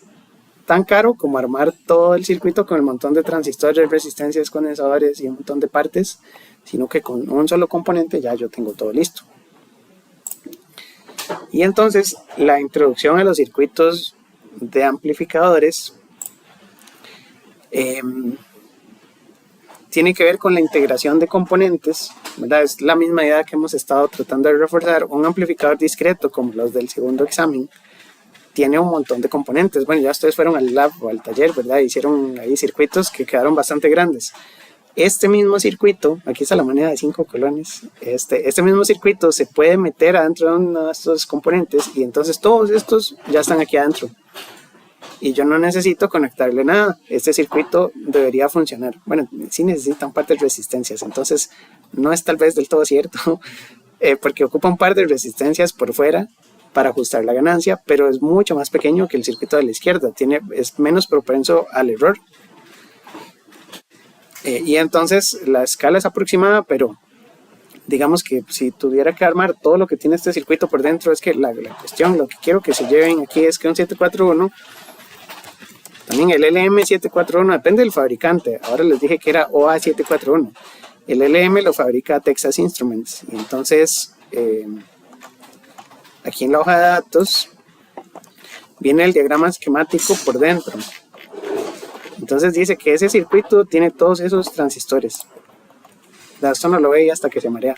tan caro como armar todo el circuito con el montón de transistores, resistencias, condensadores y un montón de partes, sino que con un solo componente ya yo tengo todo listo. Y entonces la introducción a los circuitos de amplificadores tiene que ver con la integración de componentes, ¿verdad? Es la misma idea que hemos estado tratando de reforzar. Un amplificador discreto como los del segundo examen tiene un montón de componentes. Bueno, ya ustedes fueron al lab o al taller, ¿verdad? Hicieron ahí circuitos que quedaron bastante grandes. Este mismo circuito, aquí está la moneda de 5 colones, este mismo circuito se puede meter adentro de uno de estos componentes y entonces todos estos ya están aquí adentro. Y yo no necesito conectarle nada. Este circuito debería funcionar. Bueno, sí necesita un par de resistencias, entonces no es tal vez del todo cierto, porque ocupa un par de resistencias por fuera para ajustar la ganancia, pero es mucho más pequeño que el circuito de la izquierda, es menos propenso al error. Y entonces la escala es aproximada, pero digamos que si tuviera que armar todo lo que tiene este circuito por dentro, es que la cuestión, lo que quiero que se lleven aquí es que un 741, también el LM741, depende del fabricante, ahora les dije que era OA741, el LM lo fabrica Texas Instruments, y entonces aquí en la hoja de datos viene el diagrama esquemático por dentro. Entonces dice que ese circuito tiene todos esos transistores. Esto no lo ve hasta que se marea.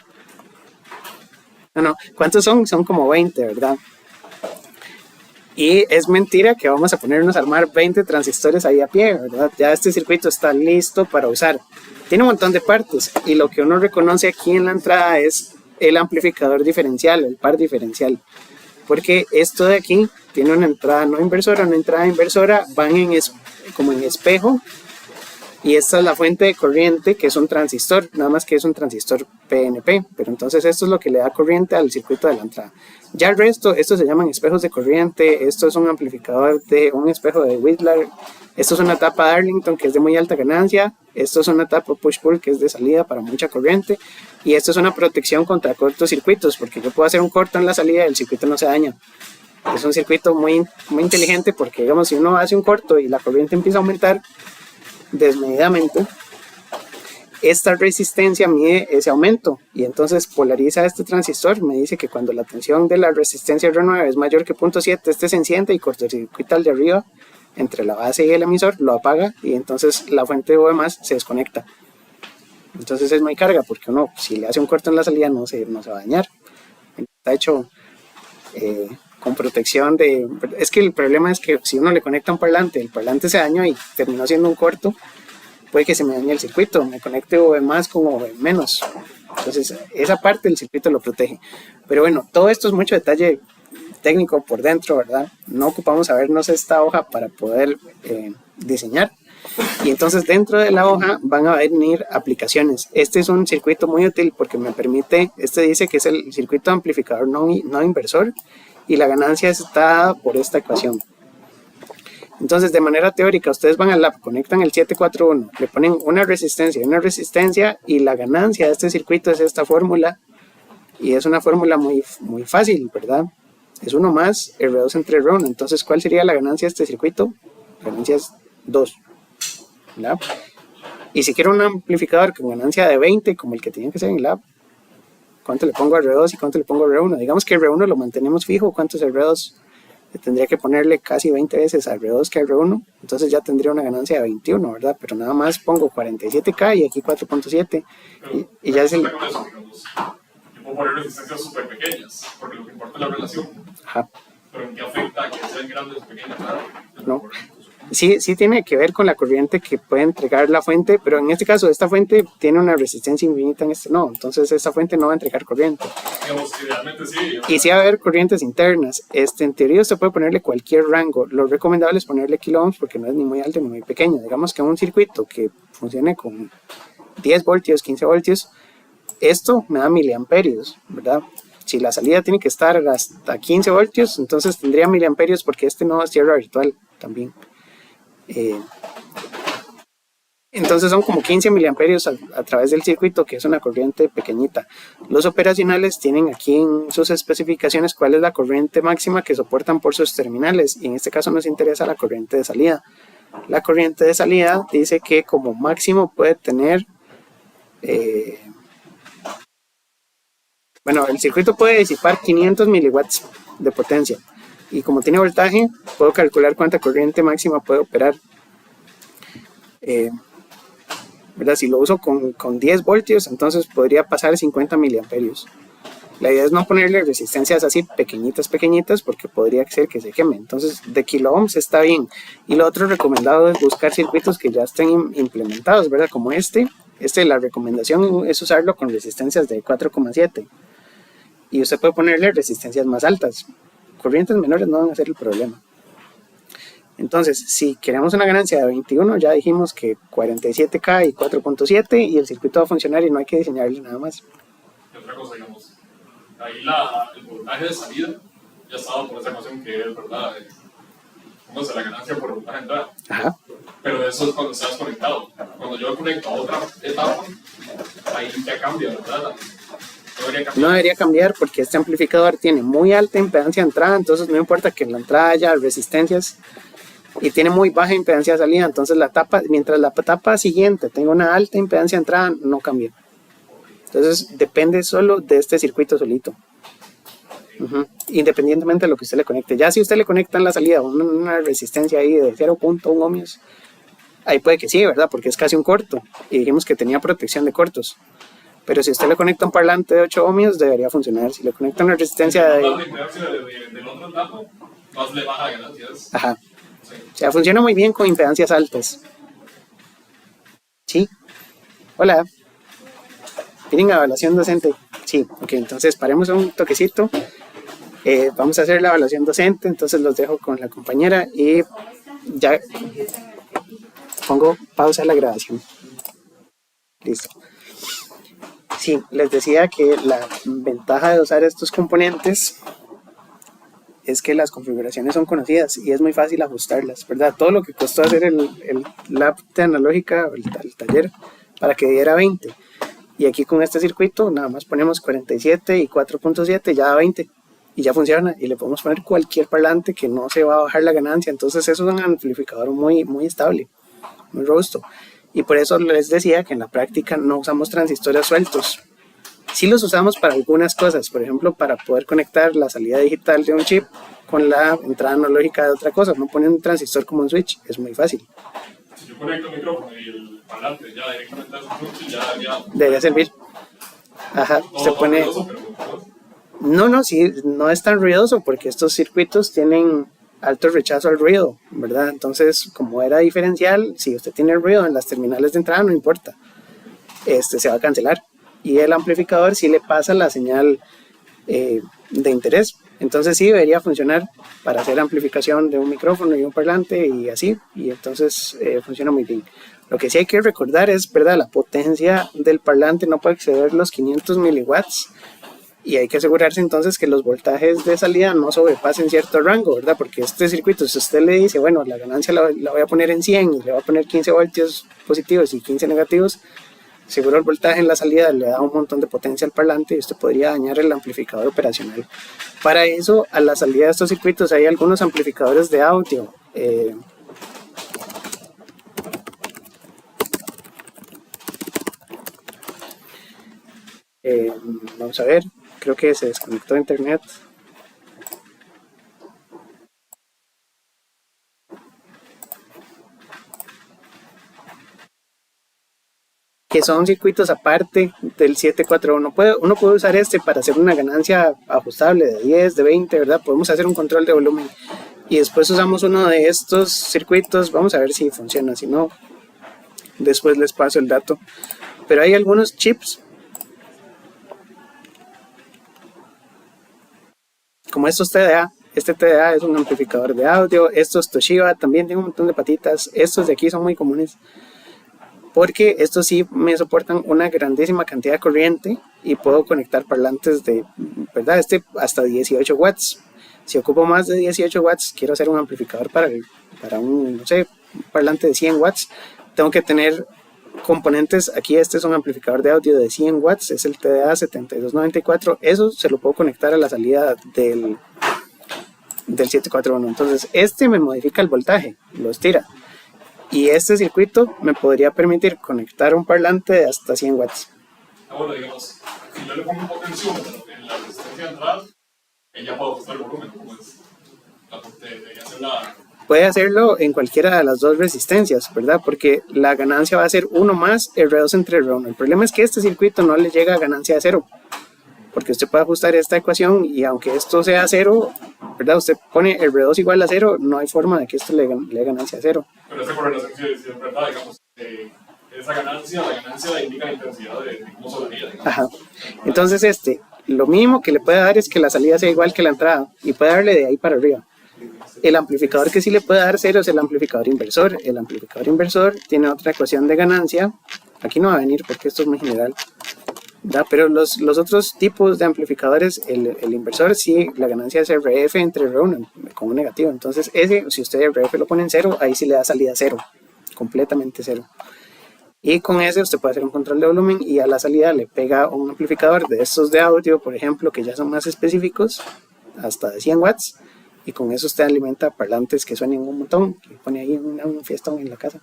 No, ¿cuántos son? Son como 20, ¿verdad? Y es mentira que vamos a ponernos a armar 20 transistores ahí a pie, ¿verdad? Ya este circuito está listo para usar. Tiene un montón de partes y lo que uno reconoce aquí en la entrada es el amplificador diferencial, el par diferencial. Porque esto de aquí tiene una entrada no inversora, una entrada inversora, van como en espejo. Y esta es la fuente de corriente, que es un transistor, nada más que es un transistor PNP, pero entonces esto es lo que le da corriente al circuito de la entrada. Ya el resto, estos se llaman espejos de corriente, esto es un amplificador de un espejo de Whistler, esto es una tapa Darlington que es de muy alta ganancia, esto es una tapa push-pull que es de salida para mucha corriente, y esto es una protección contra cortocircuitos, porque yo puedo hacer un corto en la salida y el circuito no se daña. Es un circuito muy inteligente porque, digamos, si uno hace un corto y la corriente empieza a aumentar desmedidamente, esta resistencia mide ese aumento y entonces polariza este transistor. Me dice que cuando la tensión de la resistencia R9 es mayor que 0.7, este se enciende y cortocircuita al de arriba entre la base y el emisor, lo apaga y entonces la fuente de O se desconecta. Entonces es muy carga porque uno, si le hace un corto en la salida, no se va a dañar. Está hecho con protección de... Es que el problema es que si uno le conecta un parlante, el parlante se dañó y terminó siendo un corto, puede que se me dañe el circuito, me conecte OV más con OV menos. Entonces esa parte del circuito lo protege. Pero bueno, todo esto es mucho detalle técnico por dentro, ¿verdad? No ocupamos sabernos esta hoja para poder diseñar. Y entonces dentro de la hoja van a venir aplicaciones. Este es un circuito muy útil porque me permite, este dice que es el circuito amplificador no inversor y la ganancia está dada por esta ecuación. Entonces de manera teórica ustedes van al lab, conectan el 741, le ponen una resistencia y la ganancia de este circuito es esta fórmula y es una fórmula muy fácil, ¿verdad? Es 1 más R2 entre R1. Entonces ¿cuál sería la ganancia de este circuito? La ganancia es 2, ¿verdad? Y si quiero un amplificador con ganancia de 20 como el que tiene que ser en el lab, ¿cuánto le pongo a R2 y cuánto le pongo a R1? Digamos que R1 lo mantenemos fijo, ¿cuánto es R2? Tendría que ponerle casi 20 veces a R2 que a R1, entonces ya tendría una ganancia de 21, ¿verdad? Pero nada más pongo 47K y aquí 4.7 y ya es el... Yo puedo poner resistencias súper pequeñas, porque lo que importa es la relación. Ajá. Pero ¿en qué afecta que sean grandes o pequeñas? No. Sí tiene que ver con la corriente que puede entregar la fuente, pero en este caso esta fuente tiene una resistencia infinita, no, entonces esta fuente no va a entregar corriente. Digamos, idealmente sí. Y sí va a haber corrientes internas. En teoría usted puede ponerle cualquier rango. Lo recomendable es ponerle kiloohms porque no es ni muy alto ni muy pequeño. Digamos que un circuito que funcione con 10 voltios, 15 voltios, esto me da miliamperios, ¿verdad? Si la salida tiene que estar hasta 15 voltios, entonces tendría miliamperios porque este no es tierra virtual también. Eh, entonces son como 15 miliamperios a través del circuito, que es una corriente pequeñita. Los operacionales tienen aquí en sus especificaciones cuál es la corriente máxima que soportan por sus terminales, y en este caso nos interesa la corriente de salida. La corriente de salida dice que como máximo puede tener, bueno, el circuito puede disipar 500 miliwatts de potencia, y como tiene voltaje, puedo calcular cuánta corriente máxima puede operar. ¿Verdad? Si lo uso con 10 voltios, entonces podría pasar 50 miliamperios. La idea es no ponerle resistencias así pequeñitas, porque podría ser que se queme. Entonces, de kilo ohms está bien. Y lo otro recomendado es buscar circuitos que ya estén implementados, ¿verdad? Como la recomendación es usarlo con resistencias de 4,7. Y usted puede ponerle resistencias más altas. Corrientes menores no van a ser el problema. Entonces, si queremos una ganancia de 21, ya dijimos que 47K y 4.7 y el circuito va a funcionar y no hay que diseñarle nada más. Y otra cosa, digamos, ahí el voltaje de salida ya estaba por esa ecuación que es, ¿verdad? ¿Cómo se la ganancia por voltaje de entrada? Ajá. Pero eso es cuando estás conectado. Cuando yo conecto a otra etapa, ahí ya cambia, ¿verdad? No debería cambiar porque este amplificador tiene muy alta impedancia de entrada, entonces no importa que en la entrada haya resistencias, y tiene muy baja impedancia de salida, entonces mientras la etapa siguiente tenga una alta impedancia de entrada, no cambia. Entonces depende solo de este circuito solito. Independientemente de lo que usted le conecte. Ya si usted le conecta en la salida una resistencia ahí de 0.1 ohmios, ahí puede que sí, ¿verdad? Porque es casi un corto. Y dijimos que tenía protección de cortos. Pero si usted le conecta un parlante de 8 ohmios, debería funcionar. Si le conecta una resistencia de... la impedancia del otro etapa, más le baja ganancias. Ajá. Sí. O sea, funciona muy bien con impedancias altas. Sí. Hola. ¿Tienen evaluación docente? Sí. Ok, entonces paremos un toquecito. Vamos a hacer la evaluación docente. Entonces los dejo con la compañera y ya pongo pausa a la grabación. Listo. Sí, les decía que la ventaja de usar estos componentes es que las configuraciones son conocidas y es muy fácil ajustarlas, ¿verdad? Todo lo que costó hacer el lab de analógica, el taller, para que diera 20. Y aquí con este circuito nada más ponemos 47 y 4.7, ya da 20. Y ya funciona. Y le podemos poner cualquier parlante que no se va a bajar la ganancia. Entonces eso es un amplificador muy, muy estable, muy robusto. Y por eso les decía que en la práctica no usamos transistores sueltos. Sí los usamos para algunas cosas, por ejemplo, para poder conectar la salida digital de un chip con la entrada analógica de otra cosa. No ponen un transistor como un switch, es muy fácil. Si yo conecto el micrófono y el parlante ya directamente a ese switch, ya debería servir. Ajá, se pone... No, sí, no es tan ruidoso porque estos circuitos tienen alto rechazo al ruido, ¿verdad? Entonces, como era diferencial, si usted tiene ruido en las terminales de entrada, no importa. Se va a cancelar. Y el amplificador sí le pasa la señal de interés. Entonces sí debería funcionar para hacer amplificación de un micrófono y un parlante y así. Y entonces funciona muy bien. Lo que sí hay que recordar es, ¿verdad? La potencia del parlante no puede exceder los 500 miliwatts. Y hay que asegurarse entonces que los voltajes de salida no sobrepasen cierto rango, ¿verdad? Porque este circuito, si usted le dice, bueno, la ganancia la voy a poner en 100 y le voy a poner 15 voltios positivos y 15 negativos, seguro el voltaje en la salida le da un montón de potencia al parlante y esto podría dañar el amplificador operacional. Para eso, a la salida de estos circuitos hay algunos amplificadores de audio. Vamos a ver, creo que se desconectó de internet. Que son circuitos aparte del 741. Uno puede usar este para hacer una ganancia ajustable de 10, de 20, ¿verdad? Podemos hacer un control de volumen. Y después usamos uno de estos circuitos. Vamos a ver si funciona, si no, después les paso el dato. Pero hay algunos chips, como estos TDA. Este TDA es un amplificador de audio. Estos Toshiba también tienen un montón de patitas. Estos de aquí son muy comunes, porque estos sí me soportan una grandísima cantidad de corriente y puedo conectar parlantes de, ¿verdad? Hasta 18 watts. Si ocupo más de 18 watts, quiero hacer un amplificador para un, no sé, parlante de 100 watts, tengo que tener componentes. Aquí este es un amplificador de audio de 100 watts, es el TDA7294, eso se lo puedo conectar a la salida del 741. Entonces este me modifica el voltaje, lo estira, y este circuito me podría permitir conectar un parlante de hasta 100 watts. Bueno, digamos, si yo le pongo un potenciómetro en la resistencia de entrada, ella puede ajustar el volumen, como es puede hacerlo en cualquiera de las dos resistencias, ¿verdad? Porque la ganancia va a ser 1 más R2 entre R1. El problema es que este circuito no le llega a ganancia de 0, porque usted puede ajustar esta ecuación y aunque esto sea 0, ¿verdad? Usted pone R2 igual a 0, no hay forma de que esto le dé ganancia a 0. Pero esta correlación sí es verdad, digamos, esa ganancia, la ganancia indica la intensidad de cómo se la vida. Ajá. Entonces lo mínimo que le puede dar es que la salida sea igual que la entrada y puede darle de ahí para arriba. El amplificador que sí le puede dar 0 es el amplificador inversor. El amplificador inversor tiene otra ecuación de ganancia. Aquí no va a venir porque esto es muy general, ¿verdad? Pero los otros tipos de amplificadores, el inversor sí, la ganancia es RF entre R1 con un negativo. Entonces si usted RF lo pone en 0, ahí sí le da salida 0, completamente 0. Y con ese usted puede hacer un control de volumen y a la salida le pega un amplificador de estos de audio, por ejemplo, que ya son más específicos, hasta de 100 watts. Y con eso usted alimenta parlantes que suenen un montón, que pone ahí un fiestón en la casa.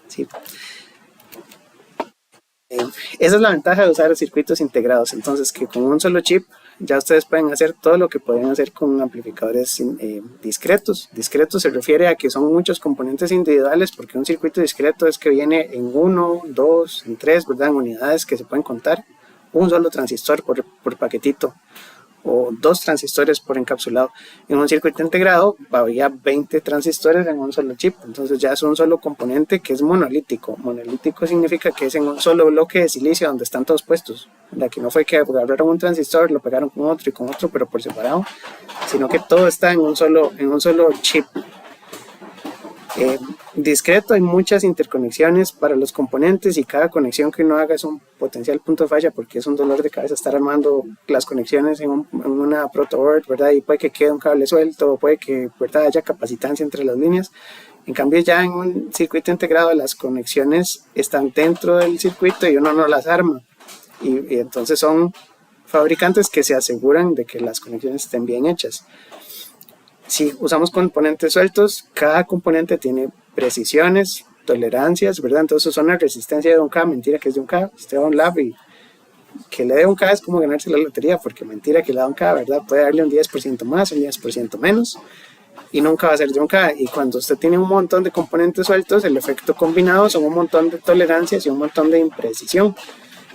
Sí. Esa es la ventaja de usar circuitos integrados. Entonces, que con un solo chip ya ustedes pueden hacer todo lo que pueden hacer con amplificadores discretos. Discretos se refiere a que son muchos componentes individuales, porque un circuito discreto es que viene en 1, 2, en 3, ¿verdad? En unidades que se pueden contar. Un solo transistor por paquetito, o 2 transistores por encapsulado. En un circuito integrado había 20 transistores en un solo chip, entonces ya es un solo componente que es monolítico. Monolítico significa que es en un solo bloque de silicio donde están todos puestos. La que no fue que agarraron un transistor, lo pegaron con otro y con otro, pero por separado, sino que todo está en un solo chip. Discreto, hay muchas interconexiones para los componentes y cada conexión que uno haga es un potencial punto de falla, porque es un dolor de cabeza estar armando las conexiones en una protoboard, ¿verdad? Y puede que quede un cable suelto, puede que, ¿verdad?, haya capacitancia entre las líneas. En cambio, ya en un circuito integrado las conexiones están dentro del circuito y uno no las arma, y entonces son fabricantes que se aseguran de que las conexiones estén bien hechas. Si usamos componentes sueltos, cada componente tiene precisiones, tolerancias, ¿verdad? Entonces son la resistencia de 1K, mentira que es de 1K. Usted va a un lab y que le dé 1K es como ganarse la lotería, porque mentira que le da 1K, ¿verdad? Puede darle un 10% más, un 10% menos, y nunca va a ser de 1K. Y cuando usted tiene un montón de componentes sueltos, el efecto combinado son un montón de tolerancias y un montón de imprecisión.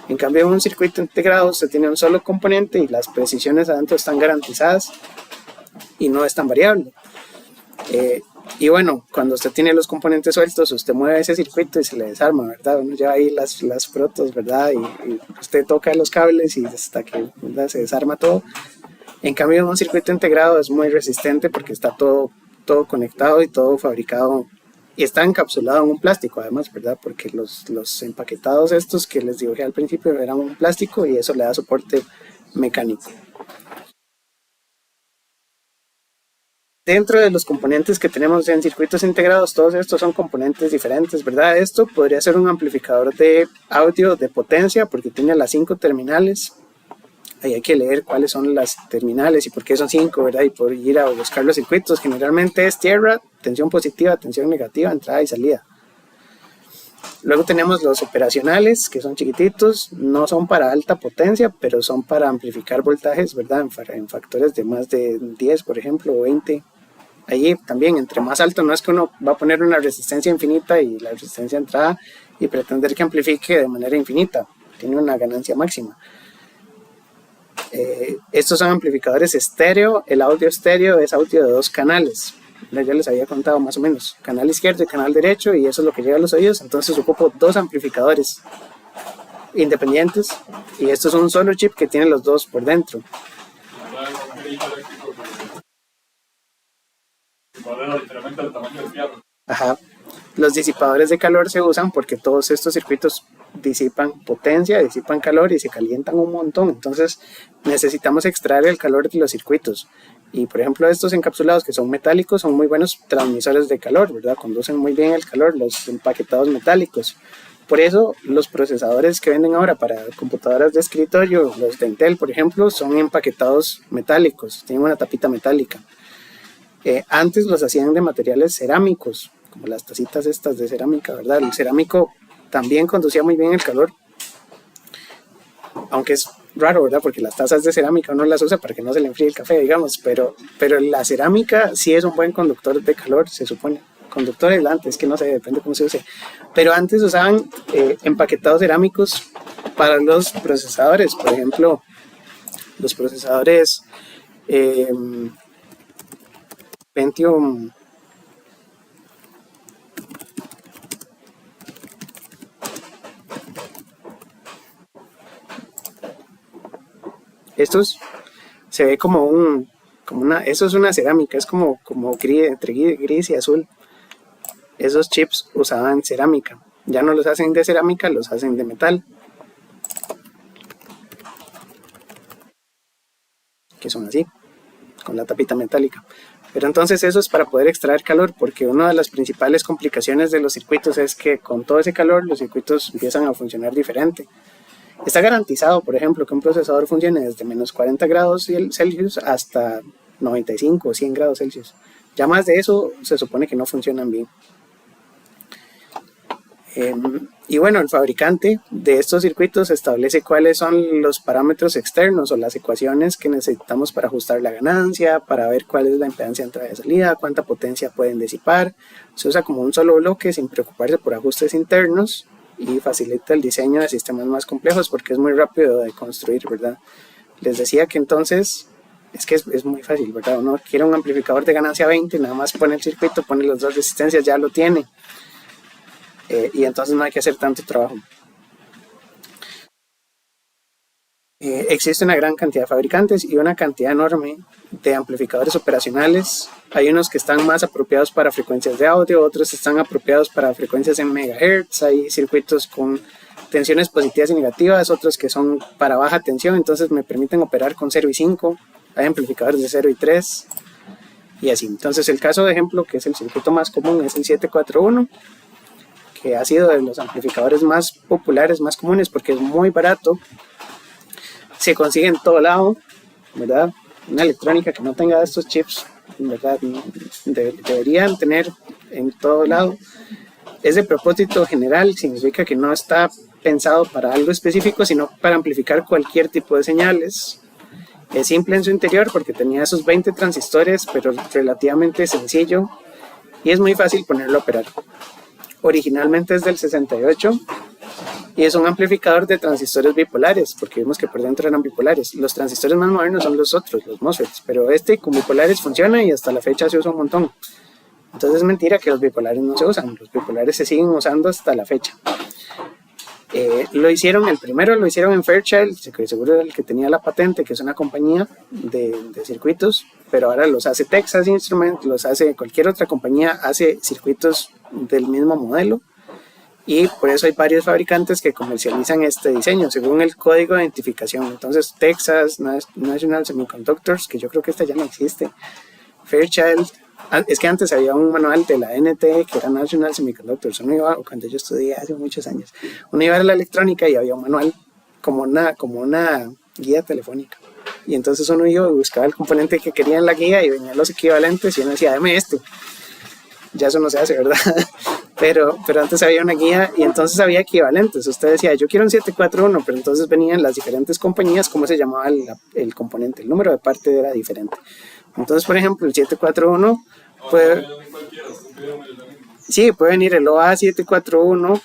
En cambio, en un circuito integrado, usted tiene un solo componente y las precisiones adentro están garantizadas y no es tan variable. Y bueno, cuando usted tiene los componentes sueltos, usted mueve ese circuito y se le desarma, ¿verdad? Uno lleva ahí las protos, ¿verdad? Y usted toca los cables y hasta que, ¿verdad?, se desarma todo. En cambio, un circuito integrado es muy resistente porque está todo conectado y todo fabricado y está encapsulado en un plástico, además, ¿verdad? Porque los empaquetados estos que les dibujé al principio eran un plástico y eso le da soporte mecánico. Dentro de los componentes que tenemos en circuitos integrados, todos estos son componentes diferentes, ¿verdad? Esto podría ser un amplificador de audio de potencia porque tiene las 5 terminales. Ahí hay que leer cuáles son las terminales y por qué son 5, ¿verdad? Y por ir a buscar los circuitos. Generalmente es tierra, tensión positiva, tensión negativa, entrada y salida. Luego tenemos los operacionales, que son chiquititos, no son para alta potencia, pero son para amplificar voltajes, ¿verdad? En factores de más de 10, por ejemplo, o 20. Allí también, entre más alto, no es que uno va a poner una resistencia infinita y la resistencia de entrada y pretender que amplifique de manera infinita. Tiene una ganancia máxima. Estos son amplificadores estéreo. El audio estéreo es audio de 2 canales. Ya les había contado más o menos. Canal izquierdo y canal derecho, y eso es lo que llega a los oídos. Entonces ocupo 2 amplificadores independientes. Y esto es un solo chip que tiene los 2 por dentro. Ajá. Los disipadores de calor se usan porque todos estos circuitos disipan potencia, disipan calor y se calientan un montón. Entonces necesitamos extraer el calor de los circuitos. Y por ejemplo, estos encapsulados que son metálicos son muy buenos transmisores de calor, ¿verdad? Conducen muy bien el calor, los empaquetados metálicos. Por eso los procesadores que venden ahora para computadoras de escritorio, los de Intel por ejemplo, son empaquetados metálicos, tienen una tapita metálica. Antes los hacían de materiales cerámicos, como las tacitas estas de cerámica, ¿verdad? El cerámico también conducía muy bien el calor, aunque es raro, ¿verdad? Porque las tazas de cerámica uno las usa para que no se le enfríe el café, digamos, pero la cerámica sí es un buen conductor de calor, se supone. Conductor aislante, es que no sé, depende cómo se use. Pero antes usaban empaquetados cerámicos para los procesadores, por ejemplo, los procesadores Pentium. Estos se ve como eso es una cerámica, es como gris, entre gris y azul. Esos chips usaban cerámica, ya no los hacen de cerámica, los hacen de metal, que son así, con la tapita metálica. Pero entonces eso es para poder extraer calor, porque una de las principales complicaciones de los circuitos es que con todo ese calor los circuitos empiezan a funcionar diferente. Está garantizado, por ejemplo, que un procesador funcione desde menos 40 grados Celsius hasta 95 o 100 grados Celsius. Ya más de eso se supone que no funcionan bien. Y bueno, el fabricante de estos circuitos establece cuáles son los parámetros externos o las ecuaciones que necesitamos para ajustar la ganancia, para ver cuál es la impedancia de entrada y salida, cuánta potencia pueden disipar. Se usa como un solo bloque sin preocuparse por ajustes internos y facilita el diseño de sistemas más complejos porque es muy rápido de construir, ¿verdad? Les decía que entonces es que es muy fácil, ¿verdad? Uno quiere un amplificador de ganancia 20, nada más pone el circuito, pone las dos resistencias, ya lo tiene. Y entonces no hay que hacer tanto trabajo. Existe una gran cantidad de fabricantes y una cantidad enorme de amplificadores operacionales. Hay unos que están más apropiados para frecuencias de audio, otros están apropiados para frecuencias en megahertz, hay circuitos con tensiones positivas y negativas, otros que son para baja tensión, entonces me permiten operar con 0 y 5, hay amplificadores de 0 y 3 y así. Entonces el caso de ejemplo, que es el circuito más común, es el 741, que ha sido de los amplificadores más populares, más comunes, porque es muy barato, se consigue en todo lado, ¿verdad? Una electrónica que no tenga estos chips, ¿verdad? Deberían tener en todo lado. Es de propósito general, significa que no está pensado para algo específico, sino para amplificar cualquier tipo de señales. Es simple en su interior porque tenía esos 20 transistores, pero relativamente sencillo y es muy fácil ponerlo a operar. Originalmente es del 68 y es un amplificador de transistores bipolares, porque vimos que por dentro eran bipolares. Los transistores más modernos son los otros, los MOSFETs, pero con bipolares funciona y hasta la fecha se usa un montón. Entonces es mentira que los bipolares no se usan, los bipolares se siguen usando hasta la fecha. El primero lo hicieron en Fairchild, seguro era el que tenía la patente, que es una compañía de circuitos, pero ahora los hace Texas Instruments, los hace cualquier otra compañía, hace circuitos del mismo modelo y por eso hay varios fabricantes que comercializan este diseño según el código de identificación. Entonces Texas, National Semiconductors, que yo creo que esta ya no existe, Fairchild. Es que antes había un manual de la NT que era National Semiconductors. Cuando yo estudié hace muchos años, uno iba a la electrónica y había un manual como una guía telefónica. Y entonces uno iba y buscaba el componente que quería en la guía y venían los equivalentes y uno decía, dame este. Ya eso no se hace, ¿verdad? Pero antes había una guía y entonces había equivalentes. Usted decía, yo quiero un 741, pero entonces venían las diferentes compañías, cómo se llamaba el componente, el número de parte era diferente. Entonces, por ejemplo, el 741 puede venir el OA741,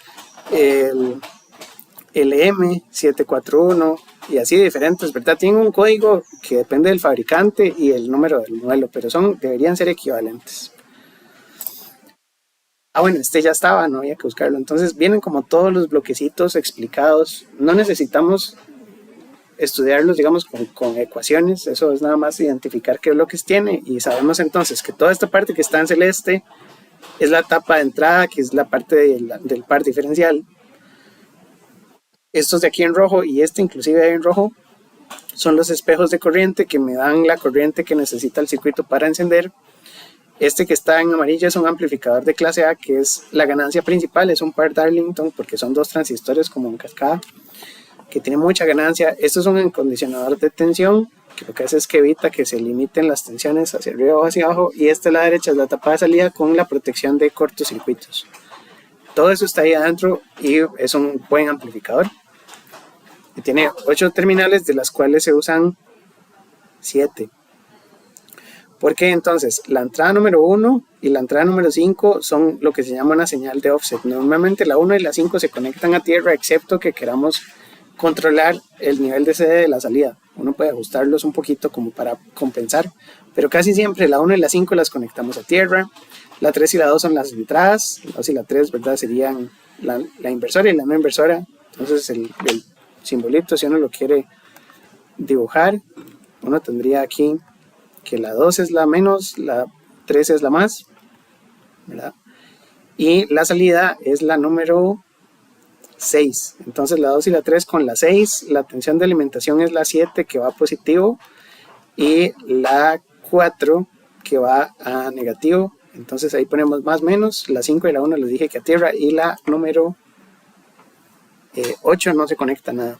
el M741 y así diferentes, ¿verdad? Tienen un código que depende del fabricante y el número del modelo, pero deberían ser equivalentes. Bueno, este ya estaba, no había que buscarlo. Entonces vienen como todos los bloquecitos explicados. No necesitamos estudiarlos, digamos, con ecuaciones. Eso es nada más identificar qué bloques tiene y sabemos entonces que toda esta parte que está en celeste es la tapa de entrada, que es la parte del par diferencial. Estos de aquí en rojo y este inclusive en rojo son los espejos de corriente que me dan la corriente que necesita el circuito para encender. Este que está en amarillo es un amplificador de clase A, que es la ganancia principal, es un par Darlington porque son dos transistores como en cascada, que tiene mucha ganancia. Esto es un acondicionador de tensión, que lo que hace es que evita que se limiten las tensiones hacia arriba o hacia abajo, y esta a la derecha es la tapa de salida con la protección de cortocircuitos. Todo eso está ahí adentro y es un buen amplificador. Y tiene 8 terminales, de las cuales se usan 7. Porque entonces la entrada número 1 y la entrada número 5 son lo que se llama una señal de offset. Normalmente la 1 y la 5 se conectan a tierra, excepto que queramos controlar el nivel de CD de la salida. Uno puede ajustarlos un poquito como para compensar, pero casi siempre la 1 y la 5 las conectamos a tierra. La 3 y la 2 son las entradas, la 2 y la 3, ¿verdad? Serían la inversora y la no inversora. Entonces el simbolito, si uno lo quiere dibujar, uno tendría aquí que la 2 es la menos, la 3 es la más, ¿verdad? Y la salida es la número 6. Entonces la 2 y la 3 con la 6, la tensión de alimentación es la 7 que va a positivo y la 4 que va a negativo. Entonces ahí ponemos más menos, la 5 y la 1 les dije que a tierra, y la número 8 no se conecta nada.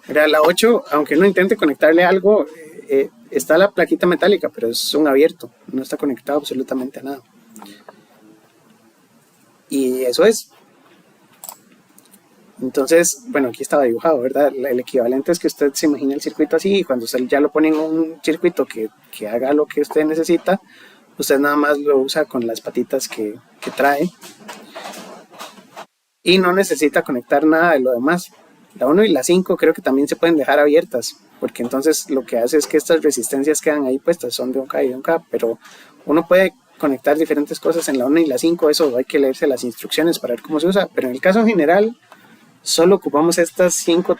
Mira, la 8, aunque uno intente conectarle algo, está la plaquita metálica, pero es un abierto, no está conectado absolutamente a nada. Y eso es. Entonces, bueno, aquí estaba dibujado, ¿verdad? El equivalente es que usted se imagina el circuito así, y cuando usted ya lo pone en un circuito que haga lo que usted necesita, usted nada más lo usa con las patitas que trae y no necesita conectar nada de lo demás. La 1 y la 5 creo que también se pueden dejar abiertas, porque entonces lo que hace es que estas resistencias quedan ahí puestas, son de un K y de un K, pero uno puede conectar diferentes cosas en la 1 y la 5, eso hay que leerse las instrucciones para ver cómo se usa, pero en el caso general solo ocupamos estas 5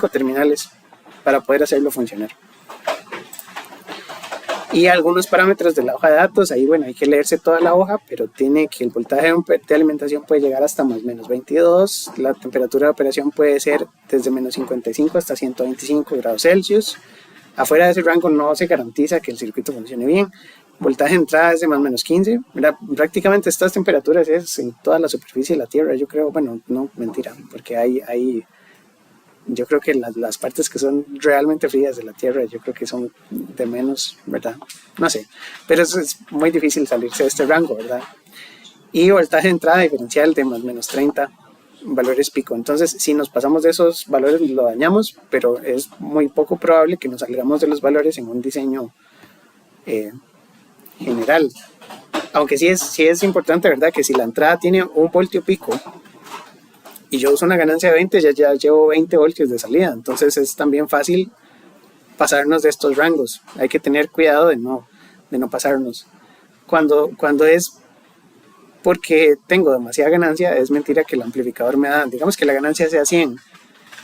terminales para poder hacerlo funcionar. Y algunos parámetros de la hoja de datos, ahí bueno, hay que leerse toda la hoja, pero tiene que el voltaje de alimentación puede llegar hasta más o menos 22, la temperatura de operación puede ser desde menos 55 hasta 125 grados Celsius, afuera de ese rango no se garantiza que el circuito funcione bien, voltaje de entrada es de más o menos 15, mira, prácticamente estas temperaturas es en toda la superficie de la Tierra, yo creo, bueno, no, mentira, porque hay yo creo que las partes que son realmente frías de la Tierra, yo creo que son de menos, ¿verdad? No sé, pero eso es muy difícil salirse de este rango, ¿verdad? Y voltaje de entrada diferencial de más o menos 30 valores pico. Entonces, si nos pasamos de esos valores, lo dañamos, pero es muy poco probable que nos salgamos de los valores en un diseño general. Aunque sí es importante, ¿verdad? Que si la entrada tiene un voltio pico, y yo uso una ganancia de 20, ya llevo 20 voltios de salida, entonces es también fácil pasarnos de estos rangos. Hay que tener cuidado de no pasarnos. Cuando es porque tengo demasiada ganancia, es mentira que el amplificador me da, digamos que la ganancia sea 100.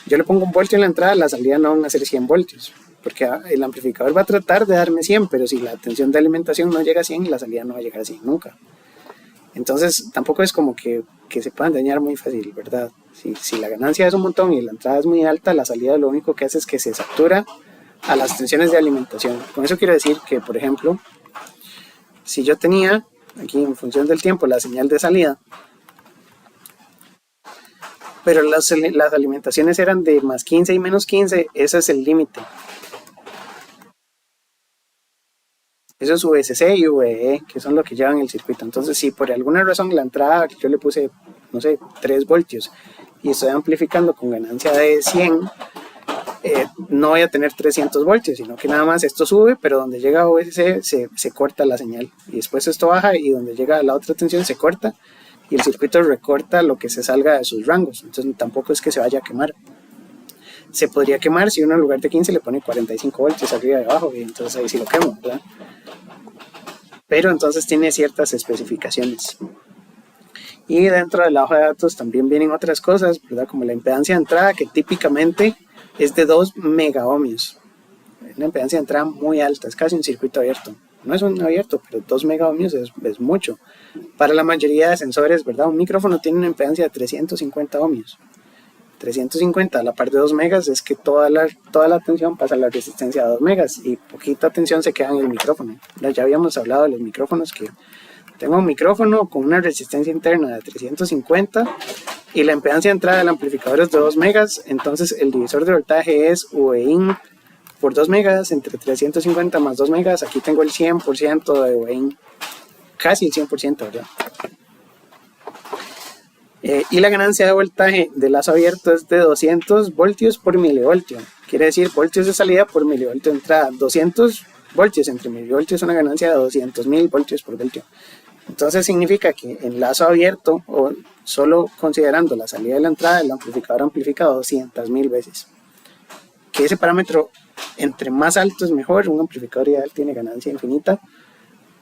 Yo le pongo un voltio en la entrada, la salida no van a ser 100 voltios, porque el amplificador va a tratar de darme 100, pero si la tensión de alimentación no llega a 100, la salida no va a llegar a 100 nunca. Entonces tampoco es como que se puedan dañar muy fácil, ¿verdad? Si la ganancia es un montón y la entrada es muy alta, la salida lo único que hace es que se satura a las tensiones de alimentación. Con eso quiero decir que, por ejemplo, si yo tenía aquí en función del tiempo la señal de salida, pero las alimentaciones eran de más 15 y menos 15, ese es el límite. Eso es VCC y VE, que son lo que llevan el circuito. Entonces, si por alguna razón la entrada yo le puse, no sé, 3 voltios y estoy amplificando con ganancia de 100, no voy a tener 300 voltios, sino que nada más esto sube, pero donde llega VCC se corta la señal. Y después esto baja y donde llega la otra tensión se corta y el circuito recorta lo que se salga de sus rangos. Entonces, tampoco es que se vaya a quemar. Se podría quemar si uno en lugar de 15 le pone 45 voltios arriba y abajo, y entonces ahí sí lo quemo, ¿verdad? Pero entonces tiene ciertas especificaciones. Y dentro de la hoja de datos también vienen otras cosas, ¿verdad? Como la impedancia de entrada, que típicamente es de 2 megaohmios. Una impedancia de entrada muy alta, es casi un circuito abierto. No es un abierto, pero 2 megaohmios es mucho. Para la mayoría de sensores, ¿verdad? Un micrófono tiene una impedancia de 350 ohmios. 350 a la par de 2 megas es que toda la atención pasa a la resistencia a 2 megas y poquita atención se queda en el micrófono. Ya habíamos hablado de los micrófonos, que tengo un micrófono con una resistencia interna de 350 y la impedancia de entrada del amplificador es de 2 megas, entonces el divisor de voltaje es VIN por 2 megas entre 350 más 2 megas. Aquí tengo el 100% de VIN, casi el 100%, ¿verdad? Y la ganancia de voltaje de lazo abierto es de 200 voltios por milivoltio. Quiere decir voltios de salida por milivoltio de entrada. 200 voltios entre milivoltios es una ganancia de 200.000 voltios por voltio. Entonces significa que en lazo abierto, o solo considerando la salida y la entrada, el amplificador amplifica 200.000 veces. Que ese parámetro, entre más alto es mejor. Un amplificador ideal tiene ganancia infinita,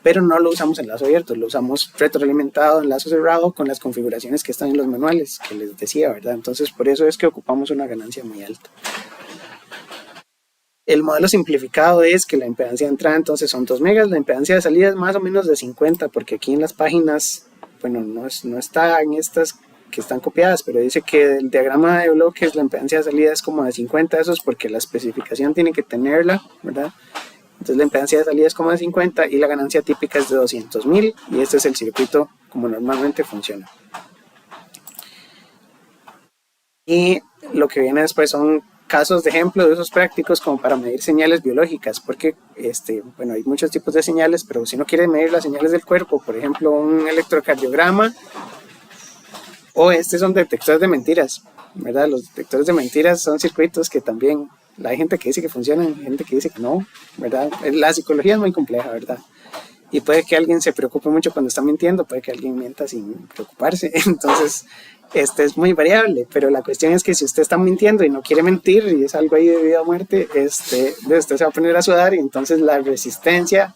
pero no lo usamos en lazo abierto, lo usamos retroalimentado en lazo cerrado con las configuraciones que están en los manuales que les decía, ¿verdad? Entonces por eso es que ocupamos una ganancia muy alta. El modelo simplificado es que la impedancia de entrada entonces son 2 megas, la impedancia de salida es más o menos de 50, porque aquí en las páginas, bueno, no está en estas que están copiadas, pero dice que el diagrama de bloques, la impedancia de salida es como de 50, eso es porque la especificación tiene que tenerla, ¿verdad? Entonces la impedancia de salida es como de 50 y la ganancia típica es de 200.000 y este es el circuito como normalmente funciona. Y lo que viene después son casos de ejemplo de usos prácticos como para medir señales biológicas, porque bueno, hay muchos tipos de señales, pero si uno quiere medir las señales del cuerpo, por ejemplo un electrocardiograma, o son detectores de mentiras, ¿verdad? Los detectores de mentiras son circuitos que también hay gente que dice que funcionan, hay gente que dice que no, ¿verdad? La psicología es muy compleja, ¿verdad? Y puede que alguien se preocupe mucho cuando está mintiendo, puede que alguien mienta sin preocuparse, entonces es muy variable, pero la cuestión es que si usted está mintiendo y no quiere mentir y es algo ahí de vida o muerte, usted se va a poner a sudar y entonces la resistencia,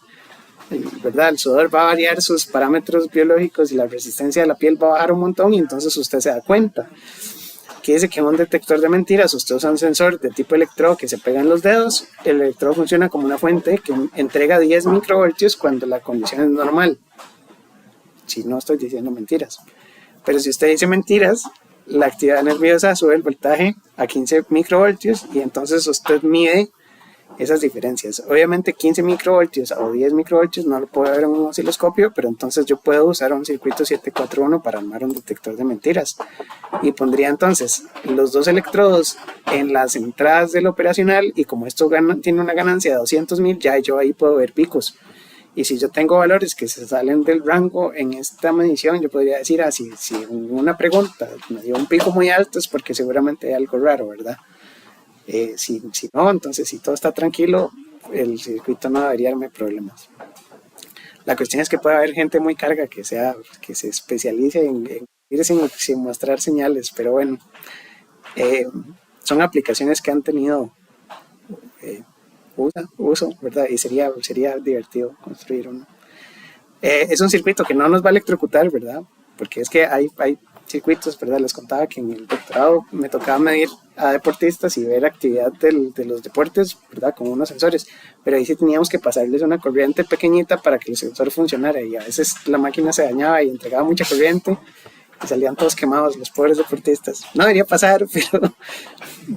¿verdad? El sudor va a variar sus parámetros biológicos y la resistencia de la piel va a bajar un montón y entonces usted se da cuenta. Que dice que en un detector de mentiras usted usa un sensor de tipo electrodo que se pega en los dedos. El electrodo funciona como una fuente que entrega 10 microvoltios cuando la condición es normal. Si no estoy diciendo mentiras. Pero si usted dice mentiras, la actividad nerviosa sube el voltaje a 15 microvoltios y entonces usted mide esas diferencias. Obviamente 15 microvoltios o 10 microvoltios no lo puedo ver en un osciloscopio, pero entonces yo puedo usar un circuito 741 para armar un detector de mentiras y pondría entonces los dos electrodos en las entradas del operacional y como esto tiene una ganancia de 200.000, ya yo ahí puedo ver picos. Y si yo tengo valores que se salen del rango en esta medición, yo podría decir, si una pregunta me dio un pico muy alto es porque seguramente hay algo raro, ¿verdad? Si no, entonces si todo está tranquilo, el circuito no debería darme problemas. La cuestión es que puede haber gente muy carga que se especialice en ir sin mostrar señales, pero bueno, son aplicaciones que han tenido uso, ¿verdad? Y sería divertido construir uno. Es un circuito que no nos va a electrocutar, ¿verdad? Porque es que hay circuitos, ¿verdad? Les contaba que en el doctorado me tocaba medir a deportistas y ver actividad de los deportes, ¿verdad? Con unos sensores, pero ahí sí teníamos que pasarles una corriente pequeñita para que el sensor funcionara y a veces la máquina se dañaba y entregaba mucha corriente y salían todos quemados los pobres deportistas. No debería pasar,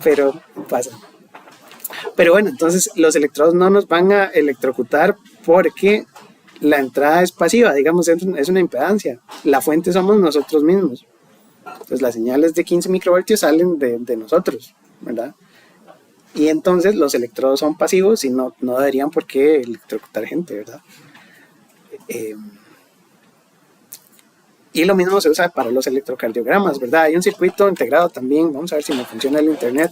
pero pasa. Pero bueno, entonces los electrodos no nos van a electrocutar porque la entrada es pasiva, digamos, es una impedancia. La fuente somos nosotros mismos. Entonces las señales de 15 microvoltios salen de nosotros, ¿verdad? Y entonces los electrodos son pasivos y no deberían por qué electrocutar gente, ¿verdad? Y lo mismo se usa para los electrocardiogramas, ¿verdad? Hay un circuito integrado también, vamos a ver si me funciona el internet.